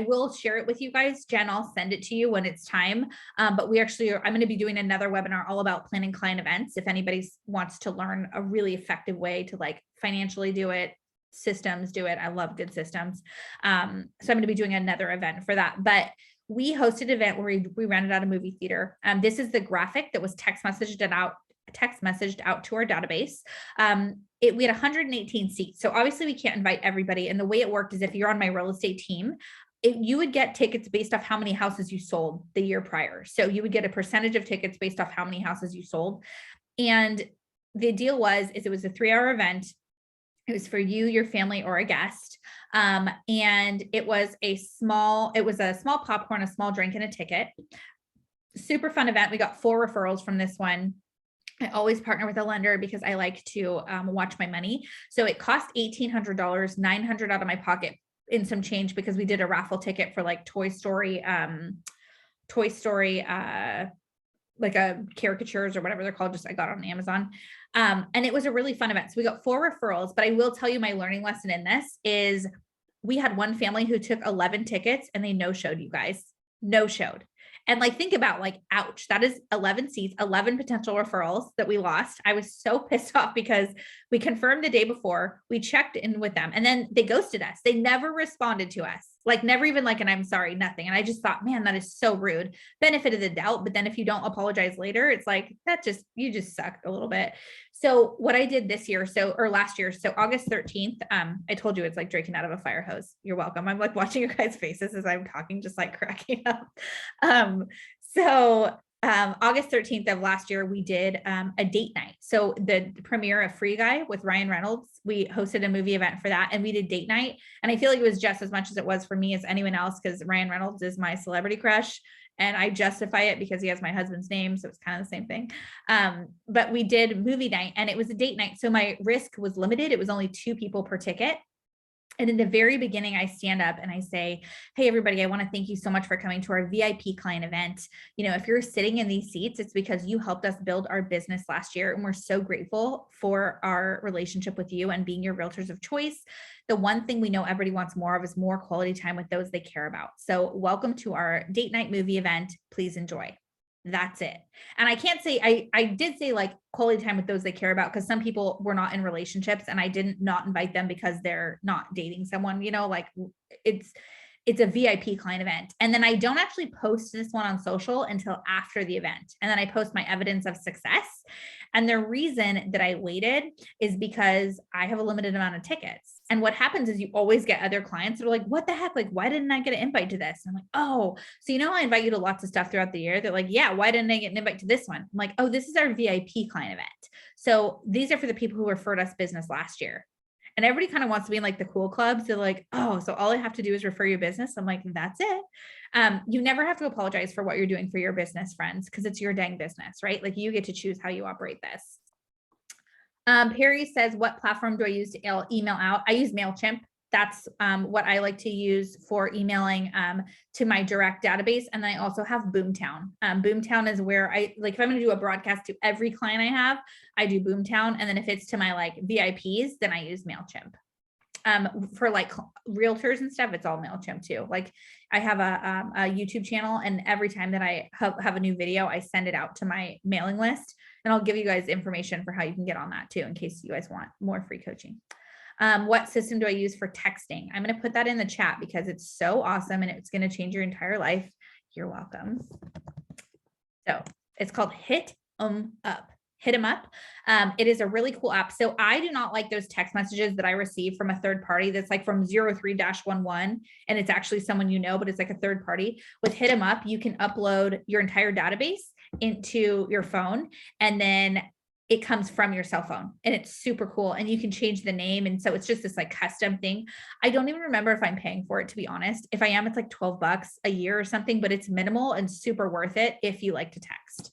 will share it with you guys. Jen, I'll send it to you when it's time. But I'm going to be doing another webinar all about planning client events. If anybody wants to learn a really effective way to like financially do it, systems do it. I love good systems. So I'm going to be doing another event for that, but we hosted an event where we rented out a movie theater. This is the graphic that was text messaged out to our database. We had 118 seats. So obviously we can't invite everybody. And the way it worked is if you're on my real estate team, you would get tickets based off how many houses you sold the year prior. So you would get a percentage of tickets based off how many houses you sold. And the deal it was a 3-hour event. It was for you, your family, or a guest. And it was a small popcorn, a small drink, and a ticket. Super fun event. We got 4 referrals from this one. I always partner with a lender because I like to watch my money. So it cost $1,800, $900 out of my pocket in some change because we did a raffle ticket for like Toy Story, like caricatures or whatever they're called. I got on Amazon. And it was a really fun event. So we got 4 referrals, but I will tell you my learning lesson in this is we had one family who took 11 tickets and they no-showed, you guys. No-showed. And like, think about like, ouch, that is 11 seats, 11 potential referrals that we lost. I was so pissed off because we confirmed the day before, we checked in with them and then they ghosted us. They never responded to us. Like never even like, and I'm sorry, nothing. And I just thought, man, that is so rude. Benefit of the doubt. But then if you don't apologize later, it's like, you just suck a little bit. So what I did last year, so August 13th, I told you it's like drinking out of a fire hose. You're welcome. I'm like watching your guys' faces as I'm talking, just like cracking up. August 13th of last year, we did a date night. So the premiere of Free Guy with Ryan Reynolds, we hosted a movie event for that and we did date night. And I feel like it was just as much as it was for me as anyone else because Ryan Reynolds is my celebrity crush and I justify it because he has my husband's name. So it's kind of the same thing. But we did movie night and it was a date night. So my risk was limited. It was only 2 people per ticket. And in the very beginning, I stand up and I say, hey, everybody, I want to thank you so much for coming to our VIP client event. You know, if you're sitting in these seats, it's because you helped us build our business last year. And we're so grateful for our relationship with you and being your realtors of choice. The one thing we know everybody wants more of is more quality time with those they care about. So welcome to our date night movie event. Please enjoy. That's it. And I can't say, I did say like quality time with those they care about, because some people were not in relationships and I didn't not invite them because they're not dating someone, you know, like it's a VIP client event. And then I don't actually post this one on social until after the event. And then I post my evidence of success. And the reason that I waited is because I have a limited amount of tickets. And what happens is you always get other clients that are like, what the heck? Like, why didn't I get an invite to this? And I'm like, oh, so you know, I invite you to lots of stuff throughout the year. They're like, yeah, why didn't I get an invite to this one? I'm like, oh, this is our VIP client event. So these are for the people who referred us business last year. And everybody kind of wants to be in like the cool clubs. They're like, oh, so all I have to do is refer your business. I'm like, that's it. You never have to apologize for what you're doing for your business, friends, because it's your dang business, right? Like you get to choose how you operate this. Perry says, what platform do I use to email out? I use MailChimp. That's what I like to use for emailing to my direct database. And then I also have Boomtown. Boomtown is where if I'm going to do a broadcast to every client I have, I do Boomtown. And then if it's to my like VIPs, then I use MailChimp. For like realtors and stuff, it's all MailChimp too. Like I have a YouTube channel, and every time that I have a new video, I send it out to my mailing list, and I'll give you guys information for how you can get on that too, in case you guys want more free coaching. What system do I use for texting? I'm going to put that in the chat because it's so awesome and it's going to change your entire life. You're welcome. So it's called Hit 'em Up. Hit 'em Up. It is a really cool app. So I do not like those text messages that I receive from a third party that's like from 03-11 and it's actually someone you know, but it's like a third party. With Hit 'em Up, you can upload your entire database into your phone, and then it comes from your cell phone, and it's super cool, and you can change the name. And so it's just this like custom thing. I don't even remember if I'm paying for it, to be honest. If I am, it's like $12 a year or something, but it's minimal and super worth it if you like to text.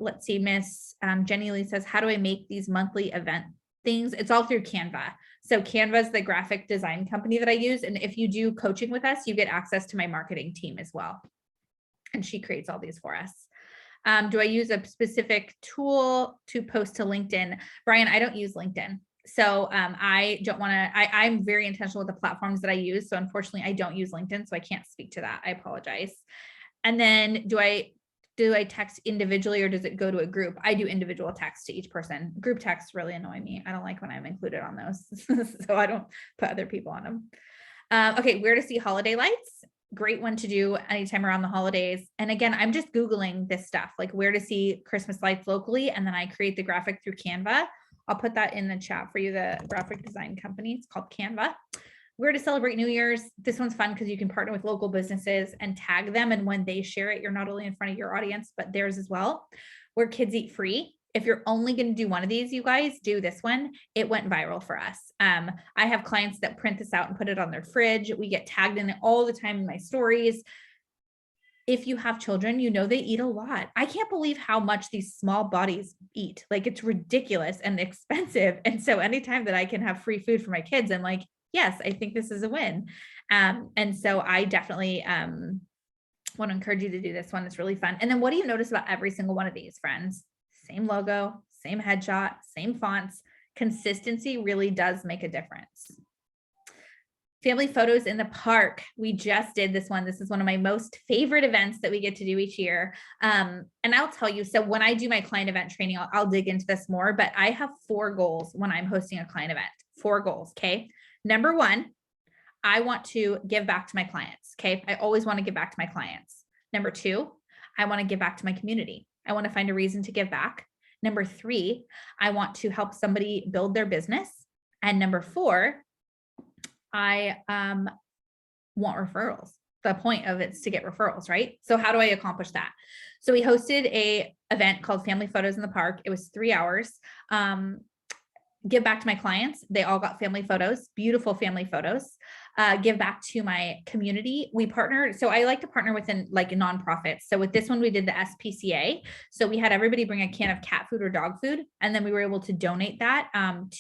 Let's see, Miss Jenny Lee says, how do I make these monthly event things? It's all through Canva. So Canva is the graphic design company that I use. And if you do coaching with us, you get access to my marketing team as well. And she creates all these for us. Do I use a specific tool to post to LinkedIn? Brian, I don't use LinkedIn. So I don't want to, I'm very intentional with the platforms that I use. So unfortunately, I don't use LinkedIn. So I can't speak to that. I apologize. And then do I text individually, or does it go to a group? I do individual text to each person. Group texts really annoy me. I don't like when I'm included on those. So I don't put other people on them. Okay, where to see holiday lights? Great one to do anytime around the holidays. And again, I'm just Googling this stuff, like where to see Christmas lights locally. And then I create the graphic through Canva. I'll put that in the chat for you, the graphic design company. It's called Canva. Where to celebrate New Year's. This one's fun because you can partner with local businesses and tag them. And when they share it, you're not only in front of your audience, but theirs as well. Where kids eat free. If you're only going to do one of these, you guys do this one. It went viral for us. I have clients that print this out and put it on their fridge. We get tagged in it all the time in my stories. If you have children, you know they eat a lot. I can't believe how much these small bodies eat. Like it's ridiculous and expensive. And so anytime that I can have free food for my kids, I'm like, yes, I think this is a win. And so I definitely want to encourage you to do this one. It's really fun. And then what do you notice about every single one of these, friends? Same logo, same headshot, same fonts. Consistency really does make a difference. Family photos in the park. We just did this one. This is one of my most favorite events that we get to do each year. And I'll tell you, so when I do my client event training, I'll dig into this more, but I have 4 goals when I'm hosting a client event. 4 goals, okay? Number 1, I want to give back to my clients, okay? I always want to give back to my clients. Number 2, I want to give back to my community. I want to find a reason to give back. Number 3, I want to help somebody build their business. And number 4, I want referrals. The point of it's to get referrals, right? So how do I accomplish that? So we hosted a event called Family Photos in the Park. It was 3 hours. give back to my clients. They all got family photos, beautiful family photos. Give back to my community. We partnered. So I like to partner with like nonprofits. So with this one, we did the SPCA. So we had everybody bring a can of cat food or dog food. And then we were able to donate that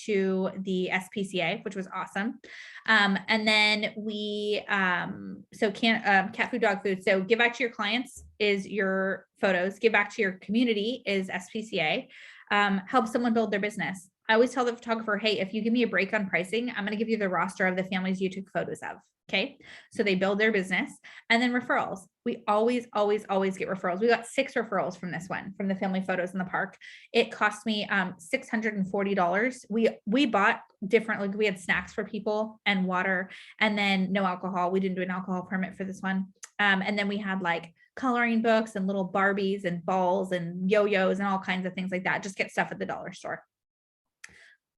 to the SPCA, which was awesome. And then we, cat food, dog food. So give back to your clients is your photos. Give back to your community is SPCA. Help someone build their business. I always tell the photographer, hey, if you give me a break on pricing, I'm going to give you the roster of the families you took photos of. Okay. So they build their business. And then referrals. We always get referrals. We got 6 referrals from this one, from the family photos in the park. It cost me $640. We bought different, like we had snacks for people and water, and then no alcohol. We didn't do an alcohol permit for this one. And then we had like coloring books and little Barbies and balls and yo-yos and all kinds of things like that. Just get stuff at the dollar store.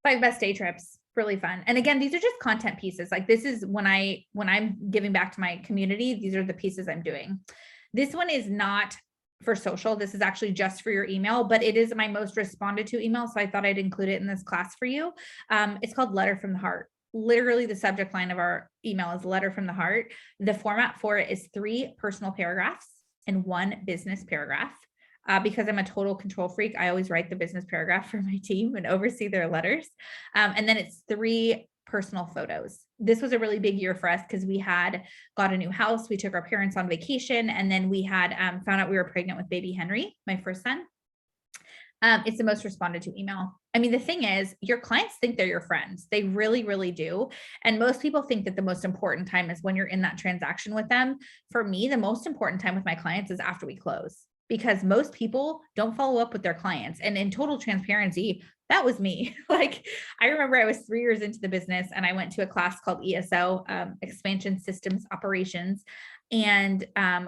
5 best day trips, really fun. And again, these are just content pieces. Like this is when I'm giving back to my community, these are the pieces I'm doing. This one is not for social. This is actually just for your email, but it is my most responded to email. So I thought I'd include it in this class for you. It's called Letter from the Heart. Literally the subject line of our email is Letter from the Heart. The format for it is 3 personal paragraphs and 1 business paragraph. Because I'm a total control freak, I always write the business paragraph for my team and oversee their letters. And then it's 3 personal photos. This was a really big year for us because we had got a new house. We took our parents on vacation, and then we had found out we were pregnant with baby Henry, my first son. It's the most responded to email. I mean, the thing is, your clients think they're your friends. They really, really do. And most people think that the most important time is when you're in that transaction with them. For me, the most important time with my clients is after we close, because most people don't follow up with their clients. And in total transparency, that was me. Like, I remember I was 3 years into the business and I went to a class called ESO, Expansion Systems Operations. And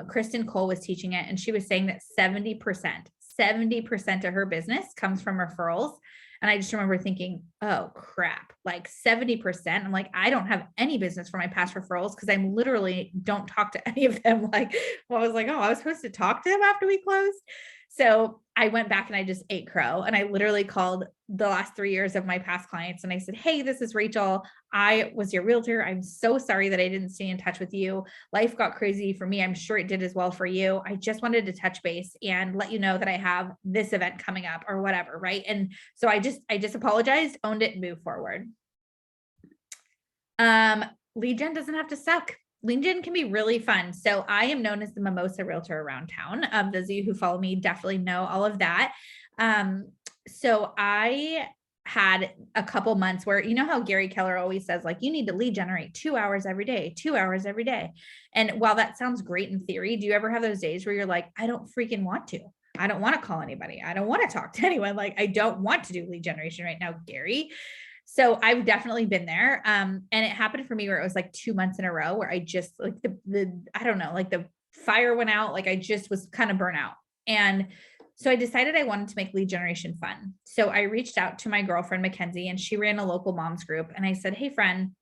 Kristen Cole was teaching it. And she was saying that 70% of her business comes from referrals. And I just remember thinking, oh crap, like 70%. I'm like, I don't have any business for my past referrals because I'm literally don't talk to any of them. Like, well, I was like, oh, I was supposed to talk to them after we closed. So I went back and I just ate crow. And I literally called the last 3 years of my past clients. And I said, hey, this is Rachel. I was your realtor. I'm so sorry that I didn't stay in touch with you. Life got crazy for me. I'm sure it did as well for you. I just wanted to touch base and let you know that I have this event coming up or whatever. Right. And so I just apologized, owned it, and moved forward. Lead gen doesn't have to suck. Lead gen can be really fun. So I am known as the mimosa realtor around town. Those of you who follow me definitely know all of that. So I had a couple months where, you know how Gary Keller always says, like, you need to lead generate 2 hours every day, 2 hours every day. And while that sounds great in theory, do you ever have those days where you're like, I don't freaking want to? I don't want to call anybody. I don't want to talk to anyone. Like, I don't want to do lead generation right now, Gary. So I've definitely been there. And it happened for me where it was like 2 months in a row where I just like I don't know, like the fire went out. Like I just was kind of burnt out. And so I decided I wanted to make lead generation fun. So I reached out to my girlfriend, Mackenzie, and she ran a local moms group. And I said, hey friend,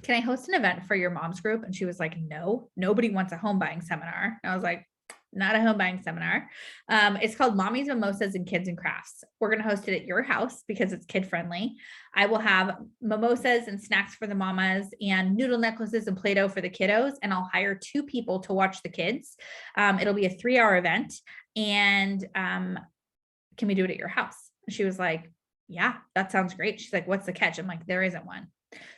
can I host an event for your moms group? And she was like, no, nobody wants a home buying seminar. And I was like, not a home buying seminar. It's called Mommies, Mimosas, and Kids and Crafts. We're going to host it at your house because it's kid friendly. I will have mimosas and snacks for the mamas and noodle necklaces and Play-Doh for the kiddos. And I'll hire 2 people to watch the kids. It'll be a 3-hour event. And can we do it at your house? And she was like, yeah, that sounds great. She's like, what's the catch? I'm like, there isn't one.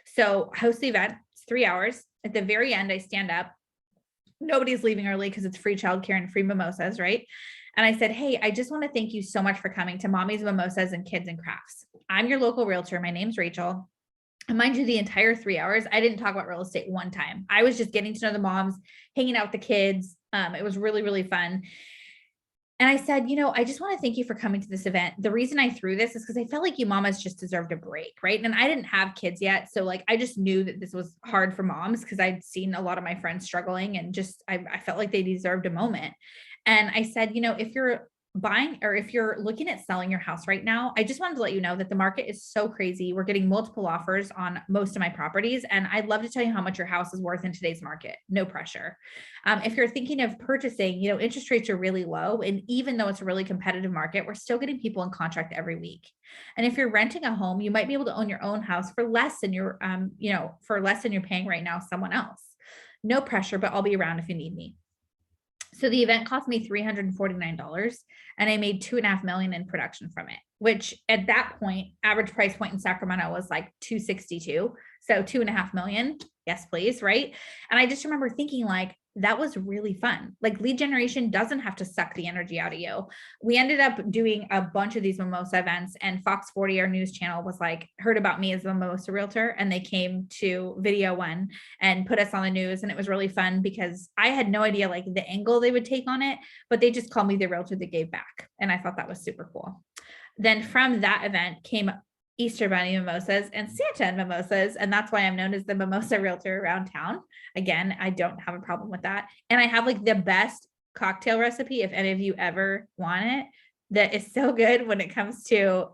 So host the event. It's 3 hours. At the very end, I stand up. Nobody's leaving early because it's free childcare and free mimosas, right? And I said, hey, I just want to thank you so much for coming to Mommies, Mimosas, and Kids and Crafts. I'm your local realtor. My name's Rachel. And mind you, the entire 3 hours, I didn't talk about real estate one time. I was just getting to know the moms, hanging out with the kids. It was really, really fun. And I said, I just want to thank you for coming to this event. The reason I threw this is because I felt like you mamas just deserved a break, right? And I didn't have kids yet. So like, I just knew that this was hard for moms because I'd seen a lot of my friends struggling and just, I felt like they deserved a moment. And I said, if you're buying, or if you're looking at selling your house right now, I just wanted to let you know that the market is so crazy. We're getting multiple offers on most of my properties, and I'd love to tell you how much your house is worth in today's market. No pressure. If you're thinking of purchasing, interest rates are really low, and even though it's a really competitive market, we're still getting people in contract every week. And if you're renting a home, you might be able to own your own house for less than you're, for less than you're paying right now someone else. No pressure, but I'll be around if you need me. So the event cost me $349, and I made 2.5 million in production from it, which at that point, average price point in Sacramento was like 262. So 2.5 million. Yes, please. Right. And I just remember thinking like, that was really fun. Like lead generation doesn't have to suck the energy out of you. We ended up doing a bunch of these mimosa events, and Fox 40, our news channel, was like, heard about me as a mimosa realtor, and they came to Video One and put us on the news. And it was really fun because I had no idea like the angle they would take on it, but they just called me the realtor that gave back. And I thought that was super cool. Then from that event came Easter Bunny mimosas and Santa and mimosas. And that's why I'm known as the mimosa realtor around town. Again, I don't have a problem with that. And I have like the best cocktail recipe, if any of you ever want it, that is so good when it comes to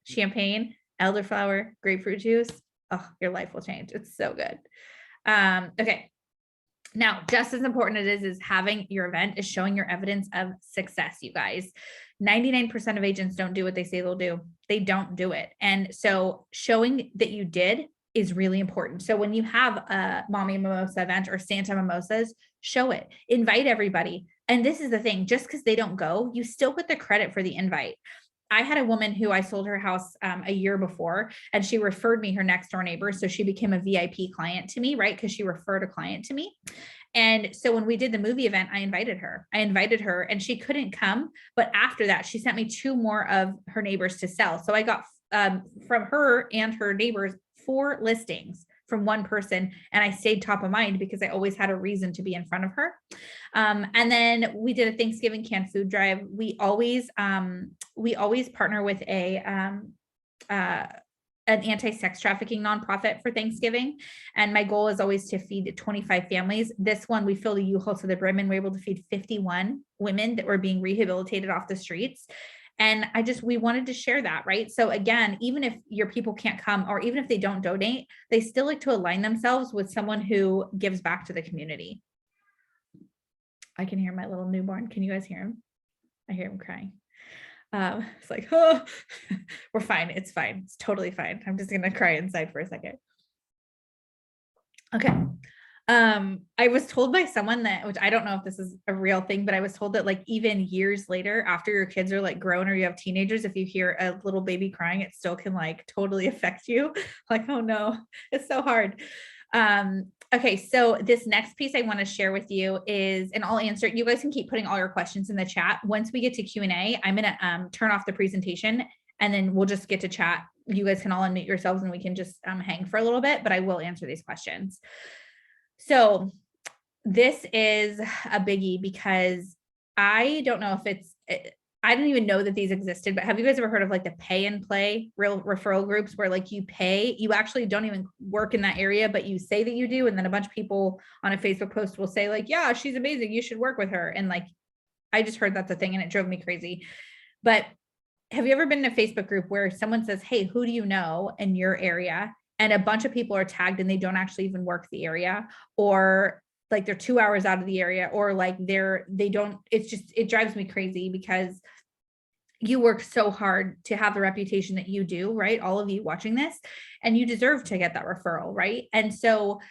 champagne, elderflower, grapefruit juice. Oh, your life will change. It's so good. Okay. Now, just as important it is having your event is showing your evidence of success, you guys. 99% of agents don't do what they say they'll do. They don't do it. And so showing that you did is really important. So when you have a Mommy Mimosa event or Santa Mimosas, show it, invite everybody. And this is the thing, just because they don't go, you still get the credit for the invite. I had a woman who I sold her house a year before, and she referred me her next door neighbor. So she became a VIP client to me, right? Because she referred a client to me. And so when we did the movie event, I invited her and she couldn't come. But after that, she sent me 2 more of her neighbors to sell. So I got from her and her neighbors 4 listings from one person. And I stayed top of mind because I always had a reason to be in front of her. And then we did a Thanksgiving canned food drive. We always partner with an anti-sex trafficking nonprofit for Thanksgiving. And my goal is always to feed 25 families. This one, we filled a U-Haul to the brim and we're able to feed 51 women that were being rehabilitated off the streets. And we wanted to share that, right? So again, even if your people can't come, or even if they don't donate, they still like to align themselves with someone who gives back to the community. I can hear my little newborn. Can you guys hear him? I hear him crying. It's like, oh, we're fine. It's fine. It's totally fine. I'm just going to cry inside for a second. Okay. I was told by someone that, which I don't know if this is a real thing, but I was told that like even years later, after your kids are like grown or you have teenagers, if you hear a little baby crying, it still can like totally affect you. Like, oh no, it's so hard. Okay. So this next piece I want to share with you is, and I'll answer, you guys can keep putting all your questions in the chat. Once we get to Q&A, I'm going to turn off the presentation and then we'll just get to chat. You guys can all unmute yourselves and we can just hang for a little bit, but I will answer these questions. So this is a biggie because I don't know if I don't even know that these existed, but have you guys ever heard of like the pay and play real referral groups where like you pay, you actually don't even work in that area, but you say that you do. And then a bunch of people on a Facebook post will say like, yeah, she's amazing. You should work with her. And like, I just heard that's a thing and it drove me crazy. But have you ever been in a Facebook group where someone says, hey, who do you know in your area? And a bunch of people are tagged and they don't actually even work the area, or like they're 2 hours out of the area, or like it drives me crazy because you work so hard to have the reputation that you do, right? All of you watching this, and you deserve to get that referral, right? And so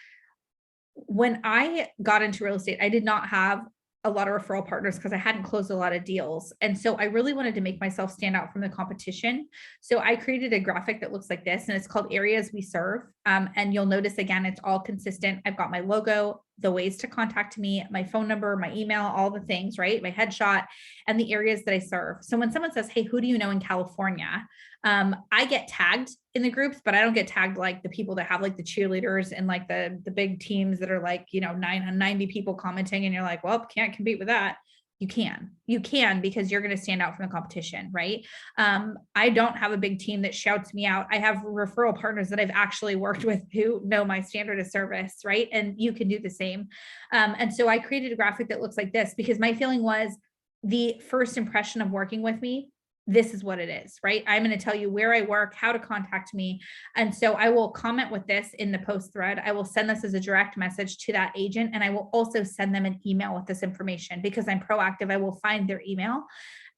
when I got into real estate, I did not have a lot of referral partners because I hadn't closed a lot of deals. And so I really wanted to make myself stand out from the competition. So I created a graphic that looks like this, and it's called Areas We Serve. And you'll notice again, it's all consistent. I've got my logo, the ways to contact me, my phone number, my email, all the things, right? My headshot and the areas that I serve. So when someone says, hey, who do you know in California? I get tagged in the groups, but I don't get tagged like the people that have like the cheerleaders and like the big teams that are like, 990 people commenting and you're like, well, can't compete with that. You can because you're going to stand out from the competition, right? I don't have a big team that shouts me out. I have referral partners that I've actually worked with who know my standard of service, right? And you can do the same. And so I created a graphic that looks like this because my feeling was, the first impression of working with me, this is what it is, right? I'm going to tell you where I work, how to contact me. And so I will comment with this in the post thread. I will send this as a direct message to that agent. And I will also send them an email with this information because I'm proactive. I will find their email.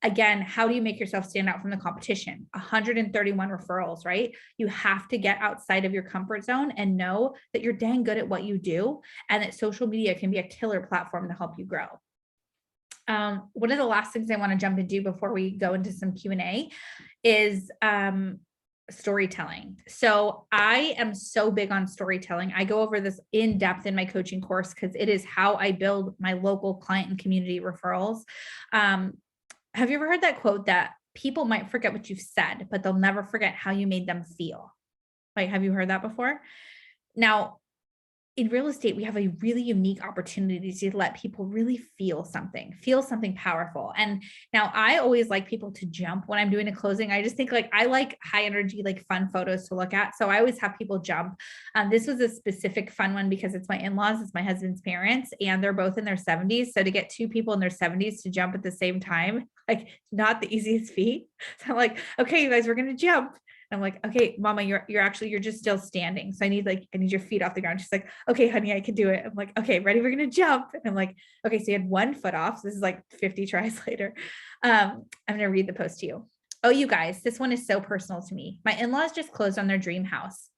Again, how do you make yourself stand out from the competition? 131 referrals, right? You have to get outside of your comfort zone and know that you're dang good at what you do and that social media can be a killer platform to help you grow. One of the last things I want to jump into before we go into some Q&A is storytelling. So I am so big on storytelling. I go over this in depth in my coaching course because it is how I build my local client and community referrals. Have you ever heard that quote that people might forget what you've said, but they'll never forget how you made them feel? Like, have you heard that before? Now, in real estate, we have a really unique opportunity to let people really feel something powerful. And now I always like people to jump when I'm doing a closing. I just think like, I like high energy, like fun photos to look at. So I always have people jump. This was a specific fun one because it's my in-laws, it's my husband's parents, and they're both in their 70s. So to get two people in their 70s to jump at the same time, like not the easiest feat. So I'm like, okay, you guys, we're going to jump. I'm like, okay, mama, you're just still standing. So I need your feet off the ground. She's like, okay, honey, I can do it. I'm like, okay, ready? We're going to jump. And I'm like, okay, so you had one foot off. So this is like 50 tries later. I'm going to read the post to you. Oh, you guys, this one is so personal to me. My in-laws just closed on their dream house.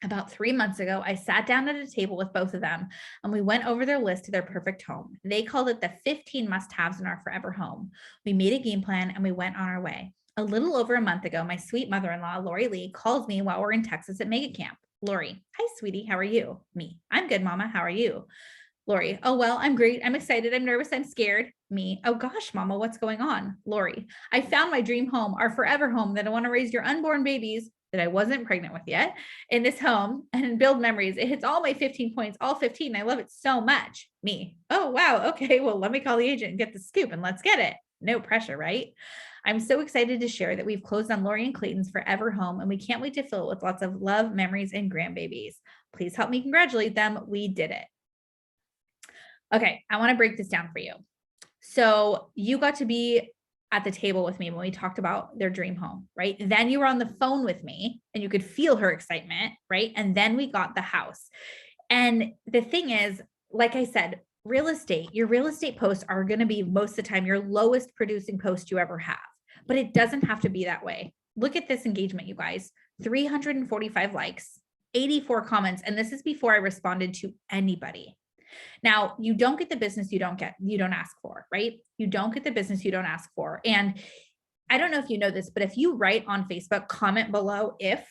About 3 months ago, I sat down at a table with both of them and we went over their list to their perfect home. They called it the 15 must-haves in our forever home. We made a game plan and we went on our way. A little over a month ago, my sweet mother-in-law, Lori Lee, calls me while we're in Texas at Mega Camp. Lori, hi, sweetie. How are you? Me, I'm good, mama. How are you? Lori, oh, well, I'm great. I'm excited. I'm nervous. I'm scared. Me, oh gosh, mama, what's going on? Lori, I found my dream home, our forever home that I want to raise your unborn babies that I wasn't pregnant with yet in this home and build memories. It hits all my 15 points, all 15. I love it so much. Me, oh, wow. Okay, well, let me call the agent and get the scoop and let's get it. No pressure, right? I'm so excited to share that we've closed on Lori and Clayton's forever home and we can't wait to fill it with lots of love, memories, and grandbabies. Please help me congratulate them. We did it. Okay, I want to break this down for you. So you got to be at the table with me when we talked about their dream home, right? Then you were on the phone with me and you could feel her excitement, right? And then we got the house. And the thing is, like I said, your real estate posts are going to be most of the time your lowest producing post you ever have, but it doesn't have to be that way. Look at this engagement, you guys, 345 likes, 84 comments. And this is before I responded to anybody. Now, you don't get the business you don't ask for, right? You don't get the business you don't ask for. And I don't know if you know this, but if you write on Facebook, comment below if,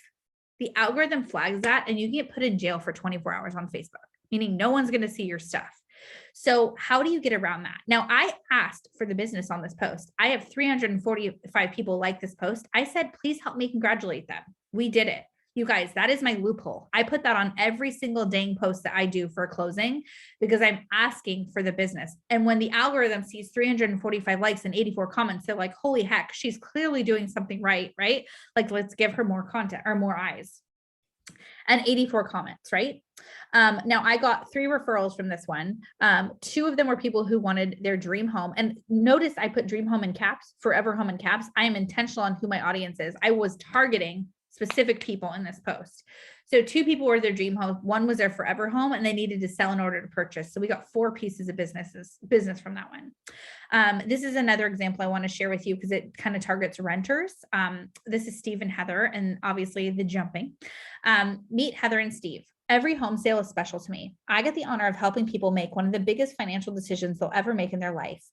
the algorithm flags that and you get put in jail for 24 hours on Facebook, meaning no one's going to see your stuff. So how do you get around that? Now, I asked for the business on this post. I have 345 people like this post. I said, please help me congratulate them. We did it. You guys, that is my loophole. I put that on every single dang post that I do for a closing because I'm asking for the business. And when the algorithm sees 345 likes and 84 comments, they're like, holy heck, she's clearly doing something right? Like, let's give her more content or more eyes. And 84 comments, right? Now I got 3 referrals from this one. 2 of them were people who wanted their dream home. And notice I put dream home in caps, forever home in caps. I am intentional on who my audience is. I was targeting specific people in this post. So 2 people were their dream home. 1 was their forever home and they needed to sell in order to purchase. So we got 4 pieces of business from that one. This is another example I want to share with you because it kind of targets renters. This is Steve and Heather and obviously the jumping. Meet Heather and Steve. Every home sale is special to me. I get the honor of helping people make one of the biggest financial decisions they'll ever make in their life.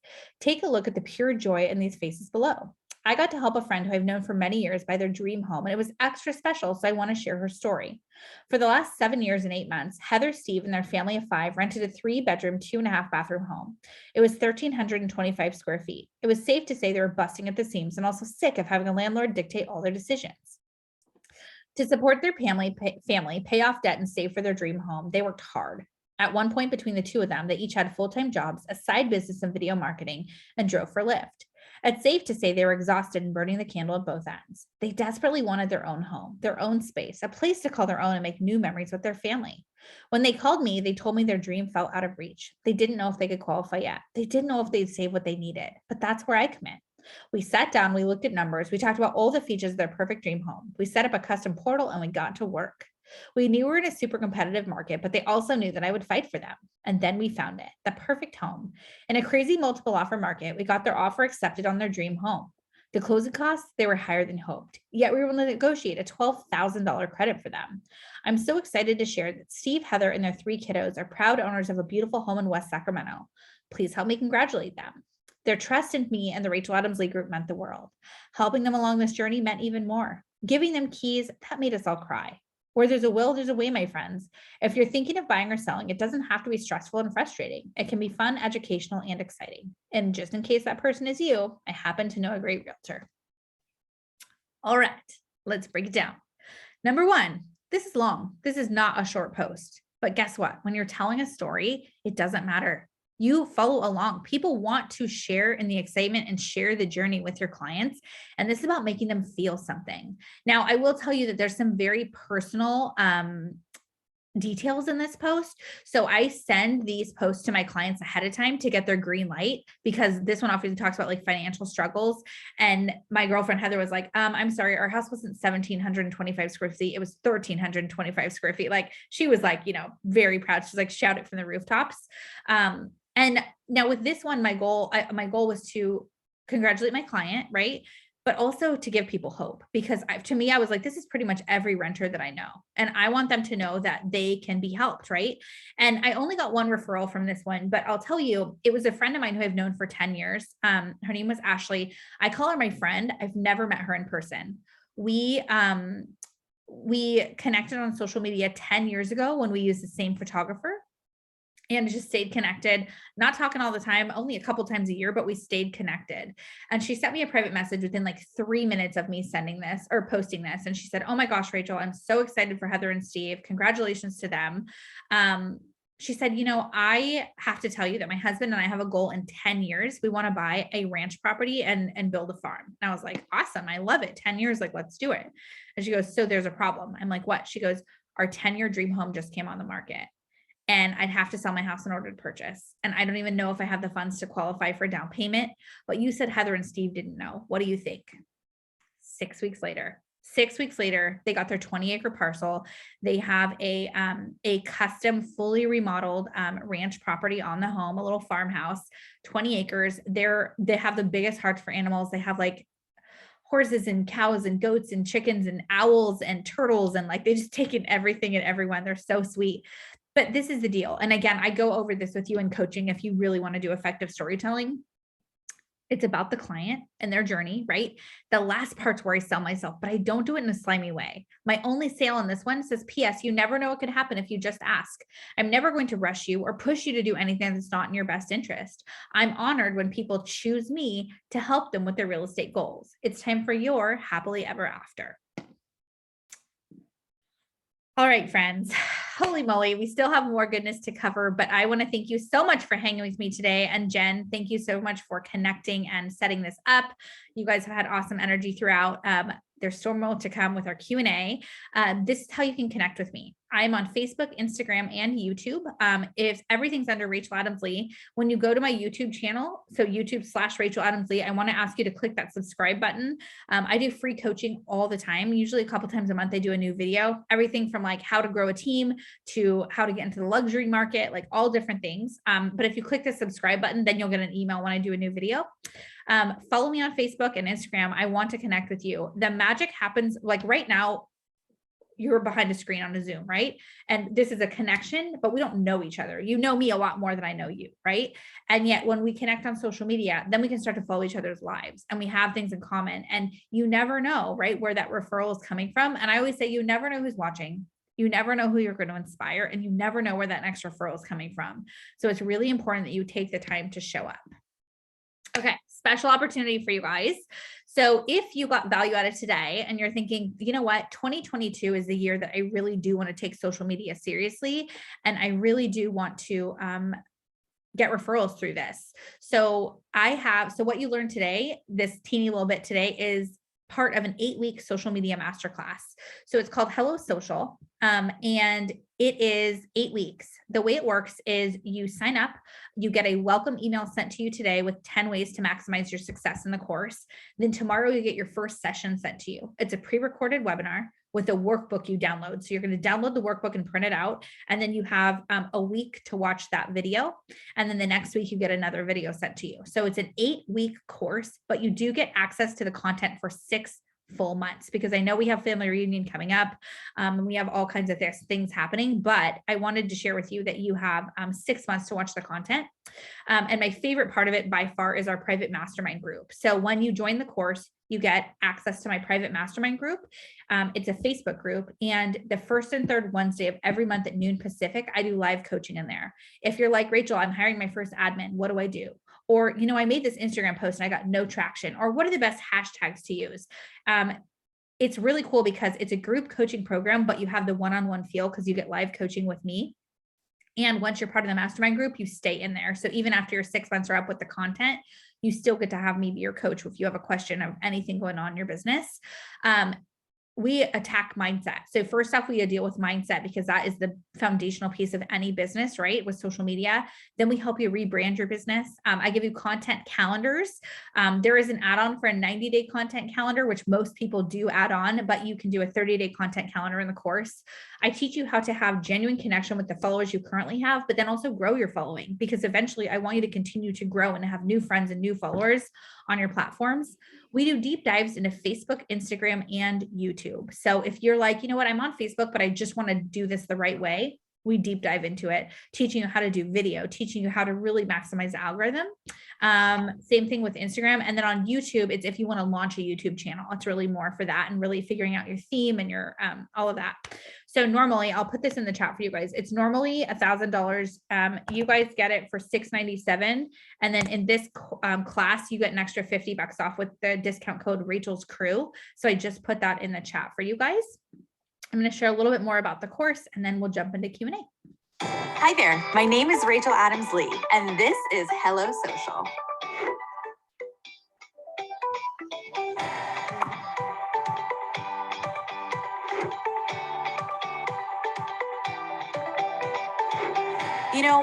Take a look at the pure joy in these faces below. I got to help a friend who I've known for many years buy their dream home, and it was extra special, so I want to share her story. For the last 7 years and 8 months, Heather, Steve, and their family of 5 rented a 3-bedroom, 2.5-bathroom home. It was 1,325 square feet. It was safe to say they were busting at the seams and also sick of having a landlord dictate all their decisions. To support their family, pay off debt, and save for their dream home, they worked hard. At one point between the 2 of them, they each had full-time jobs, a side business in video marketing, and drove for Lyft. It's safe to say they were exhausted and burning the candle at both ends. They desperately wanted their own home, their own space, a place to call their own and make new memories with their family. When they called me, they told me their dream felt out of reach. They didn't know if they could qualify yet. They didn't know if they'd save what they needed, but that's where I come in. We sat down, we looked at numbers, we talked about all the features of their perfect dream home. We set up a custom portal and we got to work. We knew we were in a super competitive market, but they also knew that I would fight for them. And then we found it, the perfect home. In a crazy multiple offer market, we got their offer accepted on their dream home. The closing costs, they were higher than hoped, yet we were able to negotiate a $12,000 credit for them. I'm so excited to share that Steve, Heather, and their 3 kiddos are proud owners of a beautiful home in West Sacramento. Please help me congratulate them. Their trust in me and the Rachel Adams Lee Group meant the world. Helping them along this journey meant even more. Giving them keys, that made us all cry. Where there's a will, there's a way, my friends. If you're thinking of buying or selling, it doesn't have to be stressful and frustrating. It can be fun, educational, and exciting. And just in case that person is you, I happen to know a great realtor. All right, let's break it down. Number 1, this is long. This is not a short post. But guess what? When you're telling a story, it doesn't matter. You follow along. People want to share in the excitement and share the journey with your clients. And this is about making them feel something. Now, I will tell you that there's some very personal details in this post. So I send these posts to my clients ahead of time to get their green light, because this one often talks about like financial struggles. And my girlfriend Heather was like, I'm sorry, our house wasn't 1,725 square feet. It was 1,325 square feet. Like she was like, very proud. She's like, shout it from the rooftops. And now with this one, my goal was to congratulate my client, right? But also to give people hope, because to me, I was like, this is pretty much every renter that I know. And I want them to know that they can be helped, right? And I only got one referral from this one, but I'll tell you, it was a friend of mine who I've known for 10 years. Her name was Ashley. I call her my friend. I've never met her in person. We connected on social media 10 years ago when we used the same photographer. And just stayed connected, not talking all the time, only a couple times a year, but we stayed connected. And she sent me a private message within like 3 minutes of me sending this or posting this. And she said, oh my gosh, Rachel, I'm so excited for Heather and Steve. Congratulations to them. She said, I have to tell you that my husband and I have a goal in 10 years. We want to buy a ranch property and build a farm. And I was like, awesome. I love it. 10 years. Like, let's do it. And she goes, so there's a problem. I'm like, what? She goes, our 10-year dream home just came on the market. And I'd have to sell my house in order to purchase. And I don't even know if I have the funds to qualify for down payment. But you said Heather and Steve didn't know. What do you think? 6 weeks later, they got their 20-acre parcel. They have a custom, fully remodeled ranch property on the home, a little farmhouse, 20 acres. They have the biggest hearts for animals. They have like horses and cows and goats and chickens and owls and turtles. And like, they just taken everything and everyone. They're so sweet. But this is the deal. And again, I go over this with you in coaching. If you really want to do effective storytelling, it's about the client and their journey, right? The last part's where I sell myself, but I don't do it in a slimy way. My only sale on this one says, P.S. You never know what could happen if you just ask. I'm never going to rush you or push you to do anything that's not in your best interest. I'm honored when people choose me to help them with their real estate goals. It's time for your happily ever after. All right, friends, holy moly, we still have more goodness to cover, but I want to thank you so much for hanging with me today. And Jen, thank you so much for connecting and setting this up. You guys have had awesome energy throughout. There's still more to come with our Q&A. This is how you can connect with me. I'm on Facebook, Instagram, and YouTube. If everything's under Rachel Adams Lee, when you go to my YouTube channel, so YouTube/Rachel Adams Lee, I want to ask you to click that subscribe button. I do free coaching all the time. Usually a couple times a month, I do a new video, everything from like how to grow a team to how to get into the luxury market, like all different things. But if you click the subscribe button, then you'll get an email when I do a new video. Follow me on Facebook and Instagram. I want to connect with you. The magic happens like right now. You're behind a screen on a Zoom, right? And this is a connection, but we don't know each other. You know me a lot more than I know you, right? And yet when we connect on social media, then we can start to follow each other's lives and we have things in common, and you never know, right, where that referral is coming from. And I always say, you never know who's watching. You never know who you're going to inspire, and you never know where that next referral is coming from. So it's really important that you take the time to show up. Okay, special opportunity for you guys. So if you got value out of today and you're thinking, you know what, 2022 is the year that I really do want to take social media seriously. And I really do want to get referrals through this. So what you learned today, this teeny little bit today, is part of an 8-week social media masterclass. So it's called Hello Social. And it is 8 weeks. The way it works is you sign up, you get a welcome email sent to you today with 10 ways to maximize your success in the course. Then tomorrow you get your first session sent to you. It's a pre-recorded webinar with a workbook you download. So you're going to download the workbook and print it out. And then you have a week to watch that video. And then the next week you get another video sent to you. So it's an 8-week course, but you do get access to the content for 6 full months, because I know we have family reunion coming up, and we have all kinds of things happening, but I wanted to share with you that you have 6 months to watch the content. And my favorite part of it by far is our private mastermind group. So when you join the course, you get access to my private mastermind group. It's a Facebook group, and the first and third Wednesday of every month at noon Pacific, I do live coaching in there. If you're like, Rachel, I'm hiring my first admin, what do I do? Or, I made this Instagram post and I got no traction, or what are the best hashtags to use? It's really cool because it's a group coaching program, but you have the one-on-one feel because you get live coaching with me. And once you're part of the mastermind group, you stay in there. So even after your 6 months are up with the content, you still get to have me be your coach if you have a question of anything going on in your business. We attack mindset. So first off, we deal with mindset because that is the foundational piece of any business, right? With social media. Then we help you rebrand your business. I give you content calendars. There is an add-on for a 90-day content calendar, which most people do add on, but you can do a 30-day content calendar in the course. I teach you how to have genuine connection with the followers you currently have, but then also grow your following, because eventually I want you to continue to grow and have new friends and new followers on your platforms. We do deep dives into Facebook, Instagram, and YouTube. So if you're like, you know what, I'm on Facebook, but I just want to do this the right way, we deep dive into it, teaching you how to do video, teaching you how to really maximize the algorithm. Same thing with Instagram. And then on YouTube, it's if you want to launch a YouTube channel, it's really more for that and really figuring out your theme and your all of that. So normally, I'll put this in the chat for you guys. It's normally $1,000. You guys get it for $697. And then in this class, you get an extra $50 off with the discount code Rachel's Crew. So I just put that in the chat for you guys. I'm going to share a little bit more about the course, and then we'll jump into Q&A. Hi there, my name is Rachel Adams Lee, and this is Hello Social.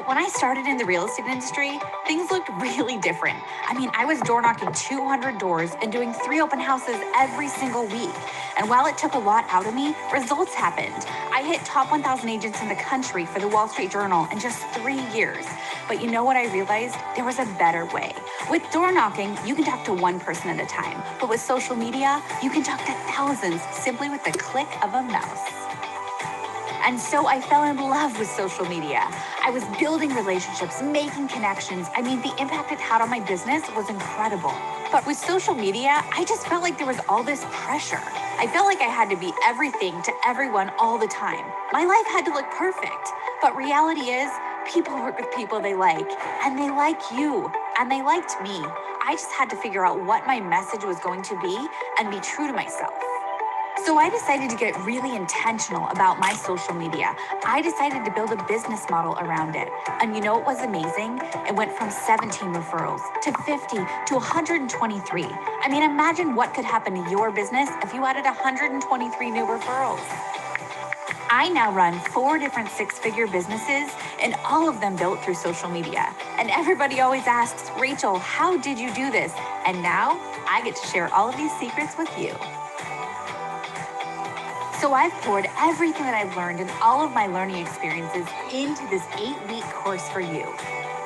When I started in the real estate industry, things looked really different. I was door knocking 200 doors and doing 3 open houses every single week. And while it took a lot out of me, results happened. I hit top 1,000 agents in the country for the Wall Street Journal in just 3 years. But you know what I realized? There was a better way. With door knocking, you can talk to one person at a time. But with social media, you can talk to thousands simply with the click of a mouse. And so I fell in love with social media. I was building relationships, making connections. The impact it had on my business was incredible. But with social media, I just felt like there was all this pressure. I felt like I had to be everything to everyone all the time. My life had to look perfect. But reality is, people work with people they like, and they like you, and they liked me. I just had to figure out what my message was going to be and be true to myself. So I decided to get really intentional about my social media. I decided to build a business model around it. And you know what was amazing? It went from 17 referrals to 50 to 123. Imagine what could happen to your business if you added 123 new referrals. I now run 4 different 6-figure businesses, and all of them built through social media. And everybody always asks, Rachel, how did you do this? And now I get to share all of these secrets with you. So I've poured everything that I've learned and all of my learning experiences into this 8-week course for you.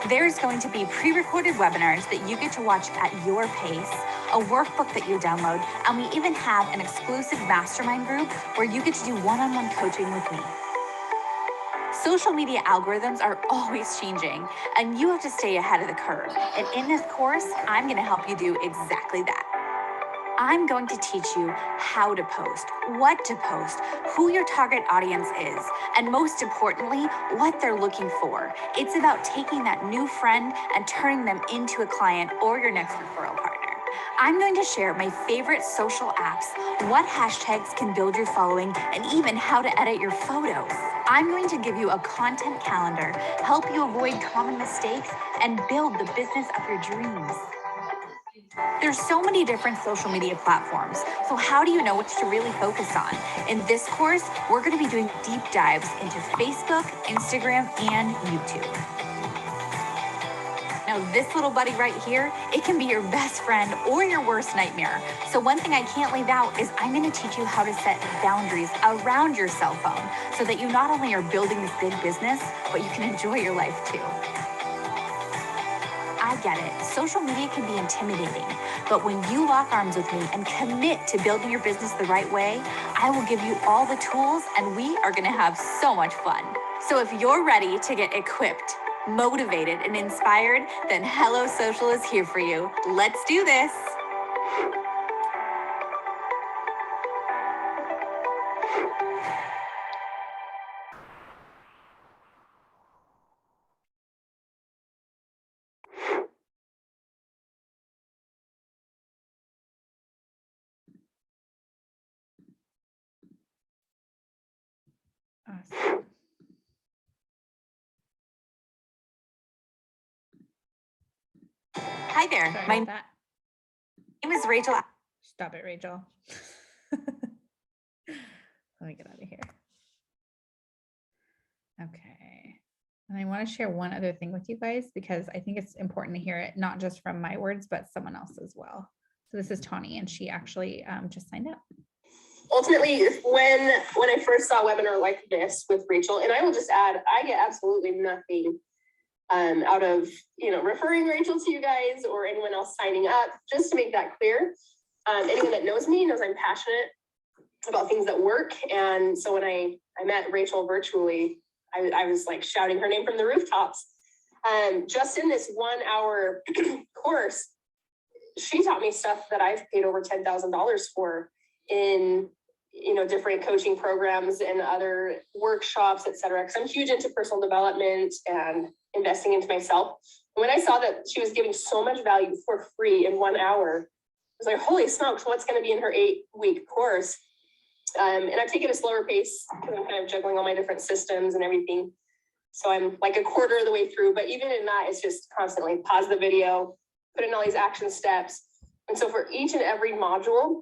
There's going to be pre-recorded webinars that you get to watch at your pace, a workbook that you download, and we even have an exclusive mastermind group where you get to do one-on-one coaching with me. Social media algorithms are always changing, and you have to stay ahead of the curve. And in this course, I'm going to help you do exactly that. I'm going to teach you how to post, what to post, who your target audience is, and most importantly, what they're looking for. It's about taking that new friend and turning them into a client or your next referral partner. I'm going to share my favorite social apps, what hashtags can build your following, and even how to edit your photos. I'm going to give you a content calendar, help you avoid common mistakes, and build the business of your dreams. There's so many different social media platforms, so how do you know which to really focus on? In this course, we're going to be doing deep dives into Facebook, Instagram, and YouTube. Now, this little buddy right here, it can be your best friend or your worst nightmare. So one thing I can't leave out is I'm going to teach you how to set boundaries around your cell phone so that you not only are building this big business, but you can enjoy your life too. I get it. Social media can be intimidating, but when you lock arms with me and commit to building your business the right way, I will give you all the tools and we are going to have so much fun. So if you're ready to get equipped, motivated, and inspired, then Hello Social is here for you. Let's do this. Awesome. Hi there. Sorry My about that. name is Rachel. Stop it, Rachel. Let me get out of here. Okay. And I want to share one other thing with you guys because I think it's important to hear it, not just from my words, but someone else as well. So this is Tawny, and she actually just signed up. Ultimately, when I first saw a webinar like this with Rachel, and I will just add, I get absolutely nothing out of referring Rachel to you guys or anyone else signing up. Just to make that clear, anyone that knows me knows I'm passionate about things that work. And so when I met Rachel virtually, I was like shouting her name from the rooftops. Just in this 1 hour course, she taught me stuff that I've paid over $10,000 for in different coaching programs and other workshops, et cetera. Because I'm huge into personal development and investing into myself. And when I saw that she was giving so much value for free in 1 hour, I was like, holy smokes, what's going to be in her 8-week course? And I've taken a slower pace because I'm kind of juggling all my different systems and everything. So I'm like a quarter of the way through, but even in that, it's just constantly pause the video, put in all these action steps. And so for each and every module,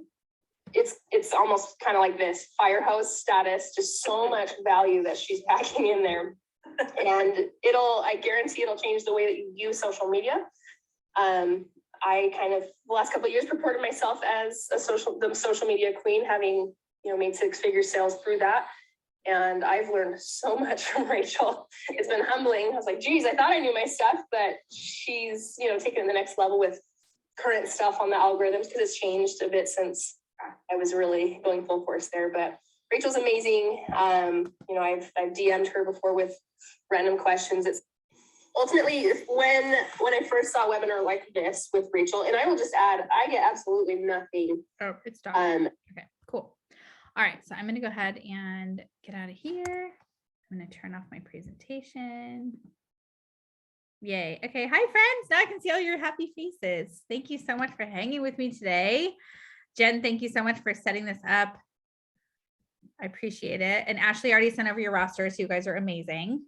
it's almost kind of like this fire hose status, just so much value that she's packing in there. And I guarantee it'll change the way that you use social media. I kind of the last couple of years purported myself as the social media queen, having made 6-figure sales through that. And I've learned so much from Rachel. It's been humbling. I was like, geez, I thought I knew my stuff, but she's taken it to the next level with current stuff on the algorithms because it's changed a bit since I was really going full force there. But Rachel's amazing. I've DM'd her before with random questions. It's ultimately when I first saw a webinar like this with Rachel, and I will just add, I get absolutely nothing. Oh, it's done. Okay, cool. All right, so I'm going to go ahead and get out of here. I'm going to turn off my presentation. Yay. Okay. Hi, friends. Now I can see all your happy faces. Thank you so much for hanging with me today. Jen, thank you so much for setting this up. I appreciate it. And Ashley already sent over your roster, so you guys are amazing.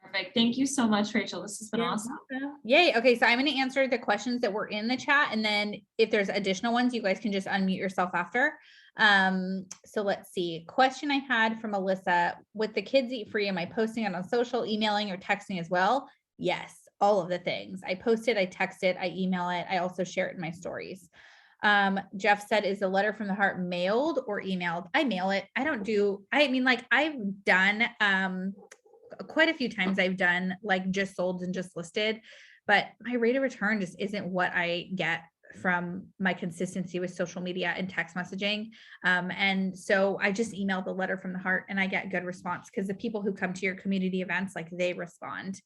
Perfect. Thank you so much, Rachel. This has been You're awesome. welcome. Yay. Okay, so I'm going to answer the questions that were in the chat, and then if there's additional ones, you guys can just unmute yourself after. So let's see. Question I had from Alyssa: with the Kids Eat Free, am I posting it on social, emailing, or texting as well? Yes, all of the things. I post it, I text it, I email it. I also share it in my stories. Jeff said, is the letter from the heart mailed or emailed? I mail it. I've done quite a few times. I've done like just sold and just listed, but my rate of return just isn't what I get from my consistency with social media and text messaging. And so I just email the letter from the heart and I get good response because the people who come to your community events, like they respond.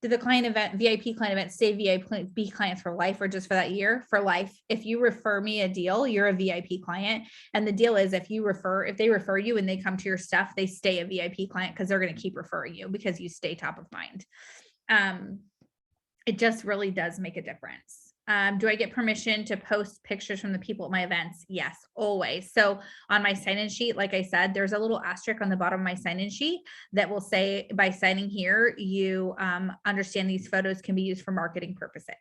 Did the client event, VIP client event, stay VIP clients for life or just for that year? For life. If you refer me a deal, you're a VIP client. And the deal is if they refer you and they come to your stuff, they stay a VIP client because they're going to keep referring you because you stay top of mind. It just really does make a difference. Do I get permission to post pictures from the people at my events? Yes, always. So on my sign-in sheet, like I said, there's a little asterisk on the bottom of my sign-in sheet that will say, by signing here, you understand these photos can be used for marketing purposes,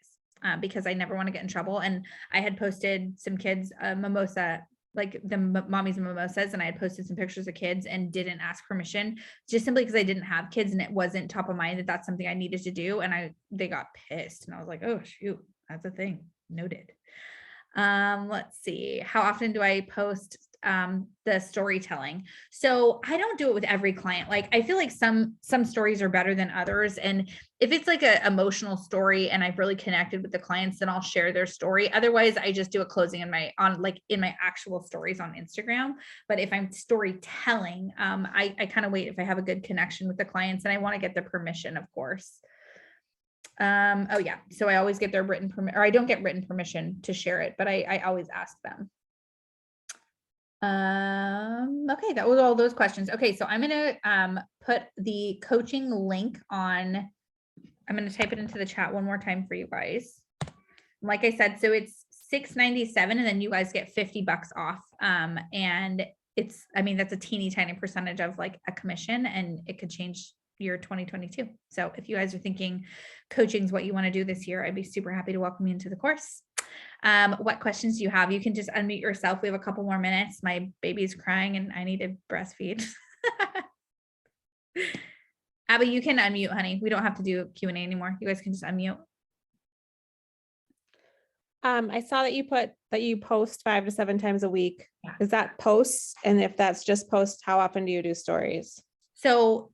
because I never want to get in trouble. And I had posted some kids mimosa, like the mommies and mimosas, and I had posted some pictures of kids and didn't ask permission, just simply because I didn't have kids and it wasn't top of mind that that's something I needed to do. And they got pissed, and I was like, oh shoot, that's a thing. Noted. Let's see. How often do I post the storytelling? So I don't do it with every client. Like, I feel like some stories are better than others. And if it's like a emotional story and I've really connected with the clients, then I'll share their story. Otherwise, I just do a closing in my actual stories on Instagram. But if I'm storytelling, I kind of wait if I have a good connection with the clients and I want to get the permission, of course. Oh yeah. So I always get their written permission, or I don't get written permission to share it, but I always ask them. Okay, that was all those questions. Okay, so I'm gonna put the coaching link on. I'm gonna type it into the chat one more time for you guys. Like I said, so it's $6.97, and then you guys get $50 off. And it's, I mean, that's a teeny tiny percentage of like a commission, and it could change year 2022. So if you guys are thinking coaching is what you want to do this year, I'd be super happy to welcome you into the course. What questions do you have? You can just unmute yourself. We have a couple more minutes. My baby's crying and I need to breastfeed. Abby, you can unmute, honey. We don't have to do Q&A anymore. You guys can just unmute. I saw that you put that you post 5 to 7 times a week. Yeah. Is that posts? And if that's just posts, how often do you do stories? So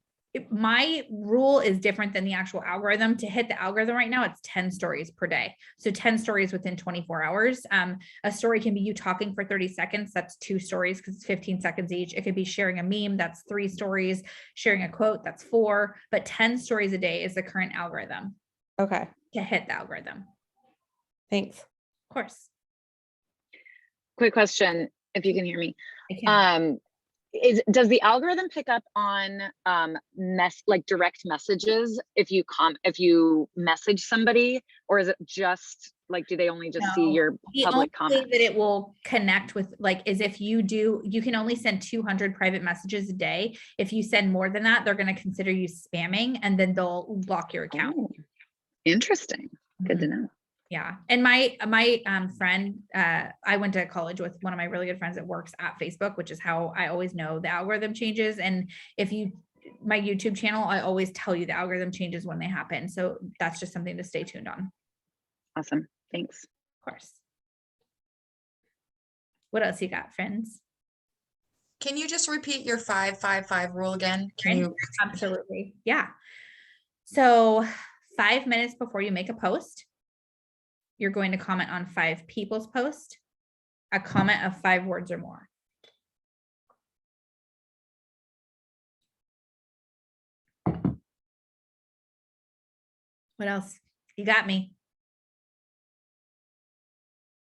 my rule is different than the actual algorithm. To hit the algorithm right now, it's 10 stories per day. So 10 stories within 24 hours. A story can be you talking for 30 seconds. That's 2 stories because it's 15 seconds each. It could be sharing a meme. That's 3 stories. Sharing a quote. That's 4. But 10 stories a day is the current algorithm. Okay. To hit the algorithm. Thanks. Of course. Quick question, if you can hear me. I can. Does the algorithm pick up on like direct messages if you message somebody, or is it just like, do they only just see your public The only way comment? that it will connect with, like, is if you can only send 200 private messages a day. If you send more than that, they're going to consider you spamming, and then they'll block your account. Oh, interesting. Good to know. Yeah. And my friend, I went to college with one of my really good friends that works at Facebook, which is how I always know the algorithm changes. And if my YouTube channel, I always tell you the algorithm changes when they happen. So that's just something to stay tuned on. Awesome. Thanks. Of course. What else you got, friends? Can you just repeat your 5-5-5 rule again? Can you? Absolutely. Yeah. So 5 minutes before you make a post, you're going to comment on 5 people's post, a comment of 5 words or more. What else? You got me.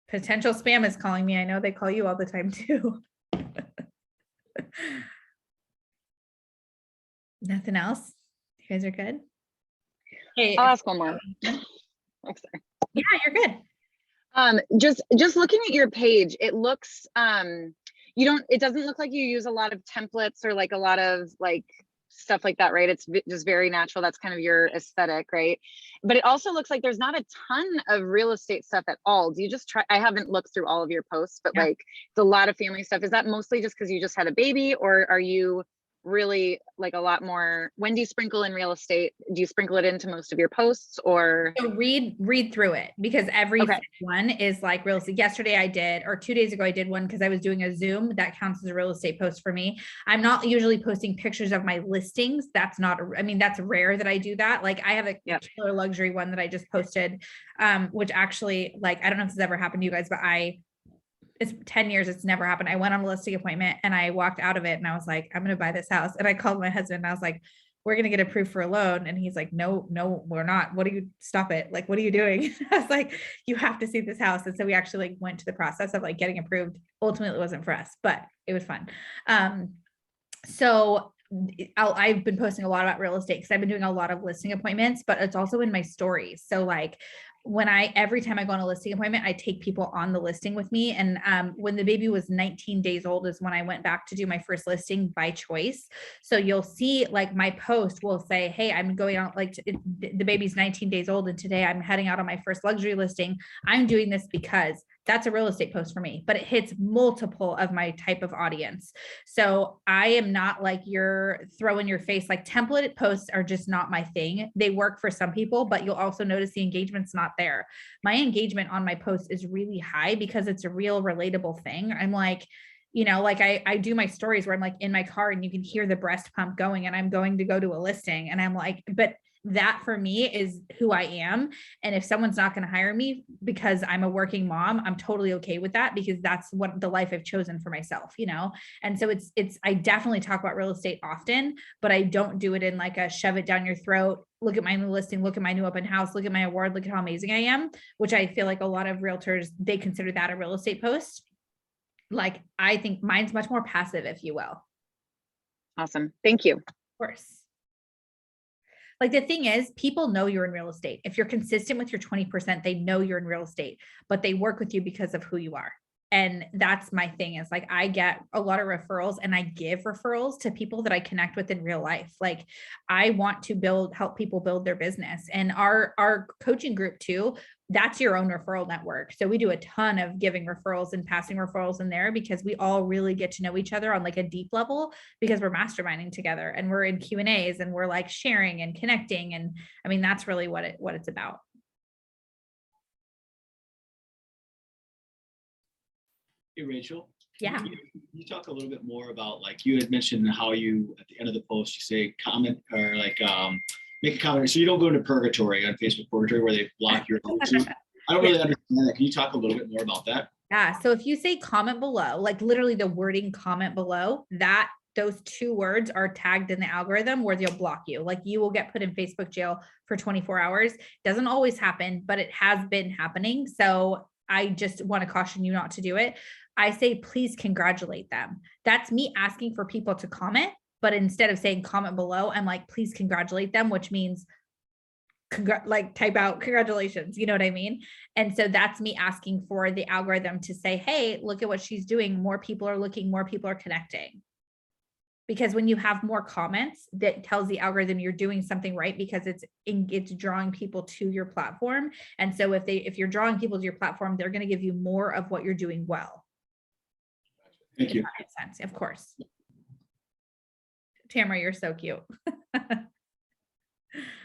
Potential spam is calling me. I know they call you all the time too. Nothing else? You guys are good? Hey, I'll ask one more. I'm sorry. yeah, you're good. Just looking at your page, it looks it doesn't look like you use a lot of templates or like a lot of like stuff like that, right? It's just very natural. That's kind of your aesthetic, right? But it also looks like there's not a ton of real estate stuff at all. Do you just try? I haven't looked through all of your posts, but Yeah. like it's a lot of family stuff. Is that mostly just because you just had a baby, or are you really like a lot more? When do you sprinkle in real estate? Do you sprinkle it into most of your posts, or? So read through it, because every one is like real estate. Yesterday I did, or 2 days ago I did one because I was doing a Zoom. That counts as a real estate post for me. I'm not usually posting pictures of my listings. That's not, I mean, that's rare that I do that. Like I have a killer luxury one that I just posted, which actually, like, I don't know if this has ever happened to you guys, but it's 10 years. It's never happened. I went on a listing appointment and I walked out of it and I was like, I'm going to buy this house. And I called my husband and I was like, we're going to get approved for a loan. And he's like, no, we're not. What do you, stop it? Like, what are you doing? I was like, you have to see this house. And so we actually like went to the process of like getting approved. Ultimately it wasn't for us, but it was fun. So I've been posting a lot about real estate because I've been doing a lot of listing appointments, but it's also in my stories. So like every time I go on a listing appointment, I take people on the listing with me. And when the baby was 19 days old is when I went back to do my first listing by choice. So you'll see like my post will say, hey, I'm going out, like the baby's 19 days old and today I'm heading out on my first luxury listing. I'm doing this because that's a real estate post for me, but it hits multiple of my type of audience. So I am not like your throw in your face, like template posts are just not my thing. They work for some people, but you'll also notice the engagement's not there. My engagement on my posts is really high because it's a real relatable thing. I'm like, like I do my stories where I'm like in my car and you can hear the breast pump going and I'm going to go to a listing and I'm like, but that for me is who I am. And if someone's not going to hire me because I'm a working mom, I'm totally okay with that because that's what the life I've chosen for myself, And so I definitely talk about real estate often, but I don't do it in like a shove it down your throat. Look at my new listing, look at my new open house, look at my award, look at how amazing I am, which I feel like a lot of realtors, they consider that a real estate post. Like, I think mine's much more passive, if you will. Awesome. Thank you. Of course. Like the thing is, people know you're in real estate. If you're consistent with your 20%, they know you're in real estate, but they work with you because of who you are. And that's my thing is like, I get a lot of referrals and I give referrals to people that I connect with in real life. Like I want to help people build their business, and our coaching group too, that's your own referral network. So we do a ton of giving referrals and passing referrals in there because we all really get to know each other on like a deep level because we're masterminding together and we're in Q&As and we're like sharing and connecting. And I mean, that's really what it's about. Hey, Rachel. Yeah. Can you talk a little bit more about, like, you had mentioned how you, at the end of the post, you say comment or like make a comment. So you don't go into purgatory on Facebook purgatory where they block your post. I don't really understand that. Can you talk a little bit more about that? Yeah. So if you say comment below, like literally the wording comment below, those two words are tagged in the algorithm where they'll block you. Like you will get put in Facebook jail for 24 hours. Doesn't always happen, but it has been happening. So I just want to caution you not to do it. I say, please congratulate them. That's me asking for people to comment, but instead of saying comment below, I'm like, please congratulate them, which means type out congratulations, you know what I mean? And so that's me asking for the algorithm to say, hey, look at what she's doing. More people are looking, more people are connecting. Because when you have more comments, that tells the algorithm you're doing something right because it's drawing people to your platform. And so if you're drawing people to your platform, they're going to give you more of what you're doing well. Thank you. That makes sense, of course. Tamara, you're so cute.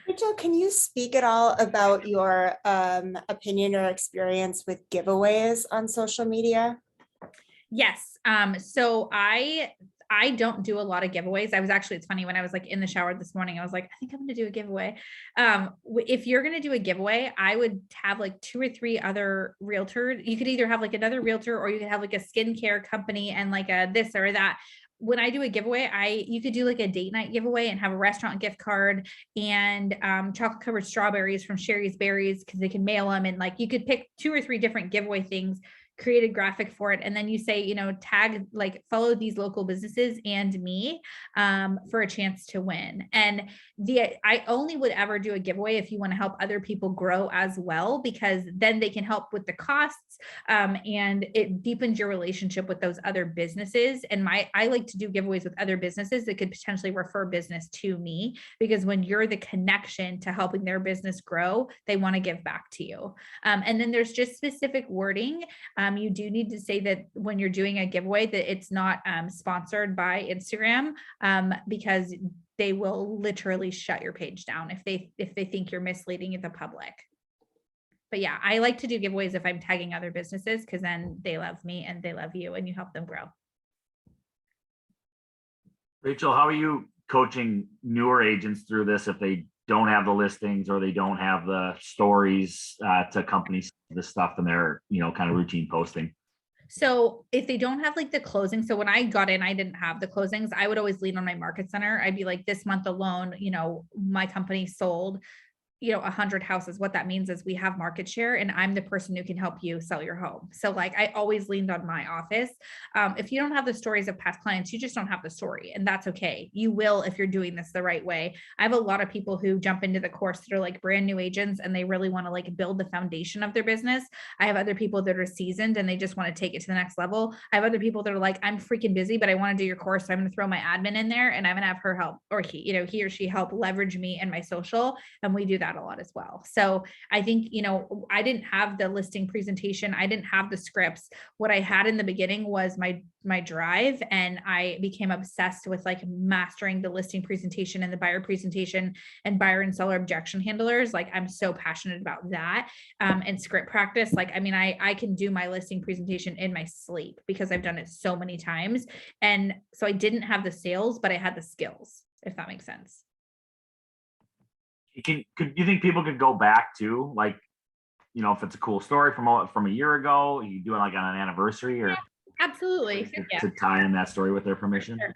Rachel, can you speak at all about your opinion or experience with giveaways on social media? Yes. So I don't do a lot of giveaways. It's funny, when I was like in the shower this morning, I was like, I think I'm going to do a giveaway. If you're going to do a giveaway, I would have like 2 or 3 other realtors. You could either have like another realtor or you could have like a skincare company and like a this or that. When I do a giveaway, you could do like a date night giveaway and have a restaurant gift card and chocolate covered strawberries from Sherry's Berries because they can mail them. And like you could pick 2 or 3 different giveaway things, create a graphic for it. And then you say, tag, like follow these local businesses and me for a chance to win. And I only would ever do a giveaway if you want to help other people grow as well, because then they can help with the costs and it deepens your relationship with those other businesses. And I like to do giveaways with other businesses that could potentially refer business to me, because when you're the connection to helping their business grow, they want to give back to you. And then there's just specific wording. You do need to say that when you're doing a giveaway that it's not sponsored by Instagram because they will literally shut your page down if they think you're misleading the public. But yeah, I like to do giveaways if I'm tagging other businesses because then they love me and they love you and you help them grow. Rachel, how are you coaching newer agents through this if they don't have the listings or they don't have the stories to accompany the stuff in their, kind of routine posting? So if they don't have like the closing, so when I got in, I didn't have the closings. I would always lean on my market center. I'd be like, this month alone, my company sold 100 houses, what that means is we have market share and I'm the person who can help you sell your home. So like, I always leaned on my office. If you don't have the stories of past clients, you just don't have the story, and that's okay. You will, if you're doing this the right way. I have a lot of people who jump into the course that are like brand new agents and they really want to like build the foundation of their business. I have other people that are seasoned and they just want to take it to the next level. I have other people that are like, I'm freaking busy, but I want to do your course. So I'm going to throw my admin in there and I'm going to have her help, or he or she help leverage me and my social. And we do that a lot as well. So I think, I didn't have the listing presentation. I didn't have the scripts. What I had in the beginning was my drive, and I became obsessed with like mastering the listing presentation and the buyer presentation and buyer and seller objection handlers. Like, I'm so passionate about that. And script practice. Like, I mean, I can do my listing presentation in my sleep because I've done it so many times. And so I didn't have the sales, but I had the skills, if that makes sense. Could you think people could go back to, like, if it's a cool story from a year ago, you do it like on an anniversary, or Absolutely. Yeah. to tie in that story with their permission? Sure.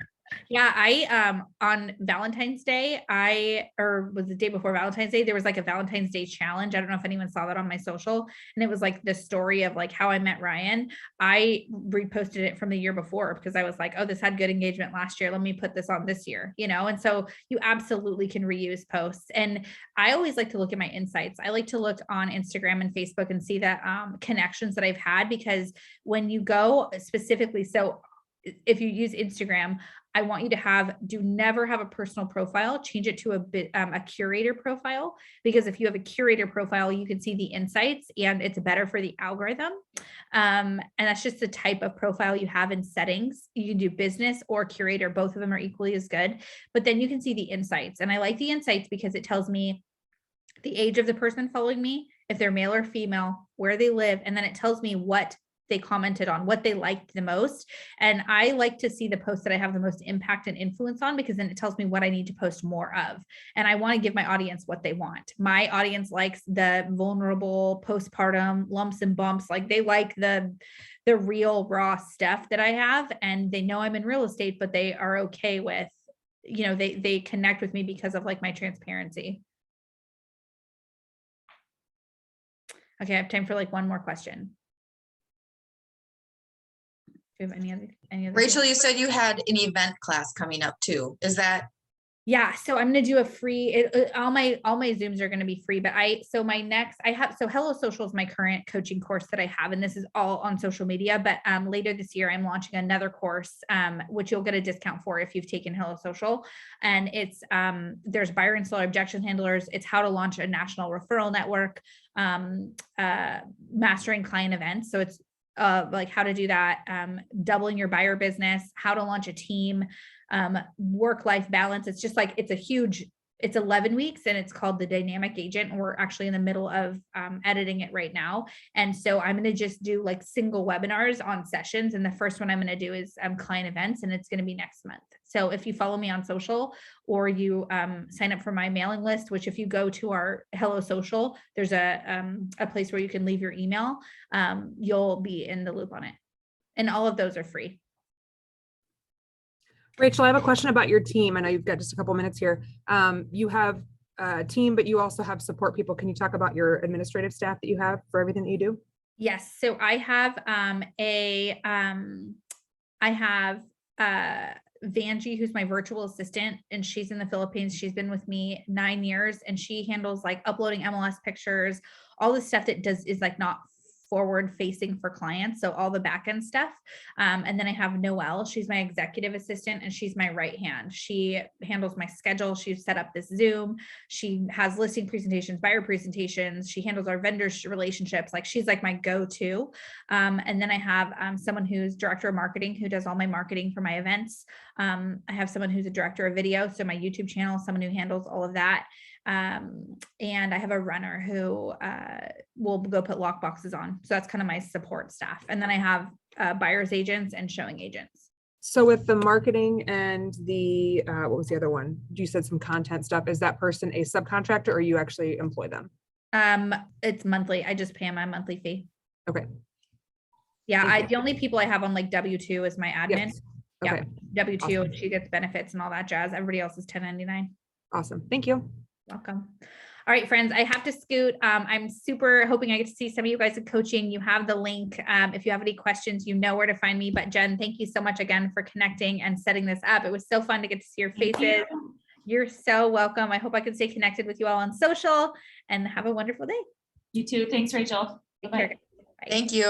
Yeah, I on Valentine's Day, or was the day before Valentine's Day, there was like a Valentine's Day challenge. I don't know if anyone saw that on my social, and it was like the story of like how I met Ryan. I reposted it from the year before because I was like, oh, this had good engagement last year. Let me put this on this year, and so you absolutely can reuse posts. And I always like to look at my insights. I like to look on Instagram and Facebook and see the connections that I've had, because when you go specifically, so if you use Instagram, I want you to never have a personal profile, change it to a curator profile, because if you have a curator profile, you can see the insights and it's better for the algorithm. And that's just the type of profile you have in settings. You can do business or curator. Both of them are equally as good, but then you can see the insights. And I like the insights because it tells me the age of the person following me, if they're male or female, where they live, and then it tells me what they commented on, what they liked the most. And I like to see the posts that I have the most impact and influence on, because then it tells me what I need to post more of. And I want to give my audience what they want. My audience likes the vulnerable postpartum lumps and bumps. Like, they like the real raw stuff that I have, and they know I'm in real estate, but they are okay with, they connect with me because of like my transparency. Okay, I have time for like one more question. Do you have any other Rachel, you said you had an event class coming up too. Is that? Yeah, so I'm going to do a free, all my Zooms are going to be free, but Hello Social is my current coaching course that I have, and this is all on social media, but later this year, I'm launching another course, which you'll get a discount for if you've taken Hello Social. And it's, there's buyer and seller objection handlers. It's how to launch a national referral network, mastering client events. So it's like how to do that, doubling your buyer business, how to launch a team, work-life balance. It's just like, it's 11 weeks, and it's called the Dynamic Agent. And we're actually in the middle of editing it right now. And so I'm going to just do like single webinars on sessions. And the first one I'm going to do is client events, and it's going to be next month. So if you follow me on social, or you sign up for my mailing list, which if you go to our Hello Social, there's a place where you can leave your email, you'll be in the loop on it. And all of those are free. Rachel, I have a question about your team. I know you've got just a couple minutes here. You have a team, but you also have support people. Can you talk about your administrative staff that you have for everything that you do? Yes. So I have Vanjie, who's my virtual assistant, and she's in the Philippines. She's been with me 9 years, and she handles like uploading MLS pictures, all the stuff that is like not forward facing for clients. So all the back end stuff. And then I have Noelle, she's my executive assistant, and she's my right hand. She handles my schedule. She's set up this Zoom. She has listing presentations, buyer presentations. She handles our vendors relationships. Like, she's like my go-to. And then I have someone who's director of marketing, who does all my marketing for my events. I have someone who's a director of video, so my YouTube channel, someone who handles all of that. And I have a runner who will go put lock boxes on. So that's kind of my support staff. And then I have buyer's agents and showing agents. So with the marketing and the, what was the other one? You said some content stuff. Is that person a subcontractor, or you actually employ them? It's monthly. I just pay them a monthly fee. Okay. Yeah. The only people I have on like W-2 is my admin. Yes. Okay. Yeah. W-2, Awesome. She gets benefits and all that jazz. Everybody else is 1099. Awesome. Thank you. Welcome. All right, friends, I have to scoot. I'm super hoping I get to see some of you guys in coaching. You have the link. If you have any questions, you know where to find me. But Jen, thank you so much again for connecting and setting this up. It was so fun to get to see your Thank faces. you. You're so welcome. I hope I can stay connected with you all on social, and have a wonderful day. You too. Thanks, Rachel. Take Bye-bye. care. Bye. Thank you.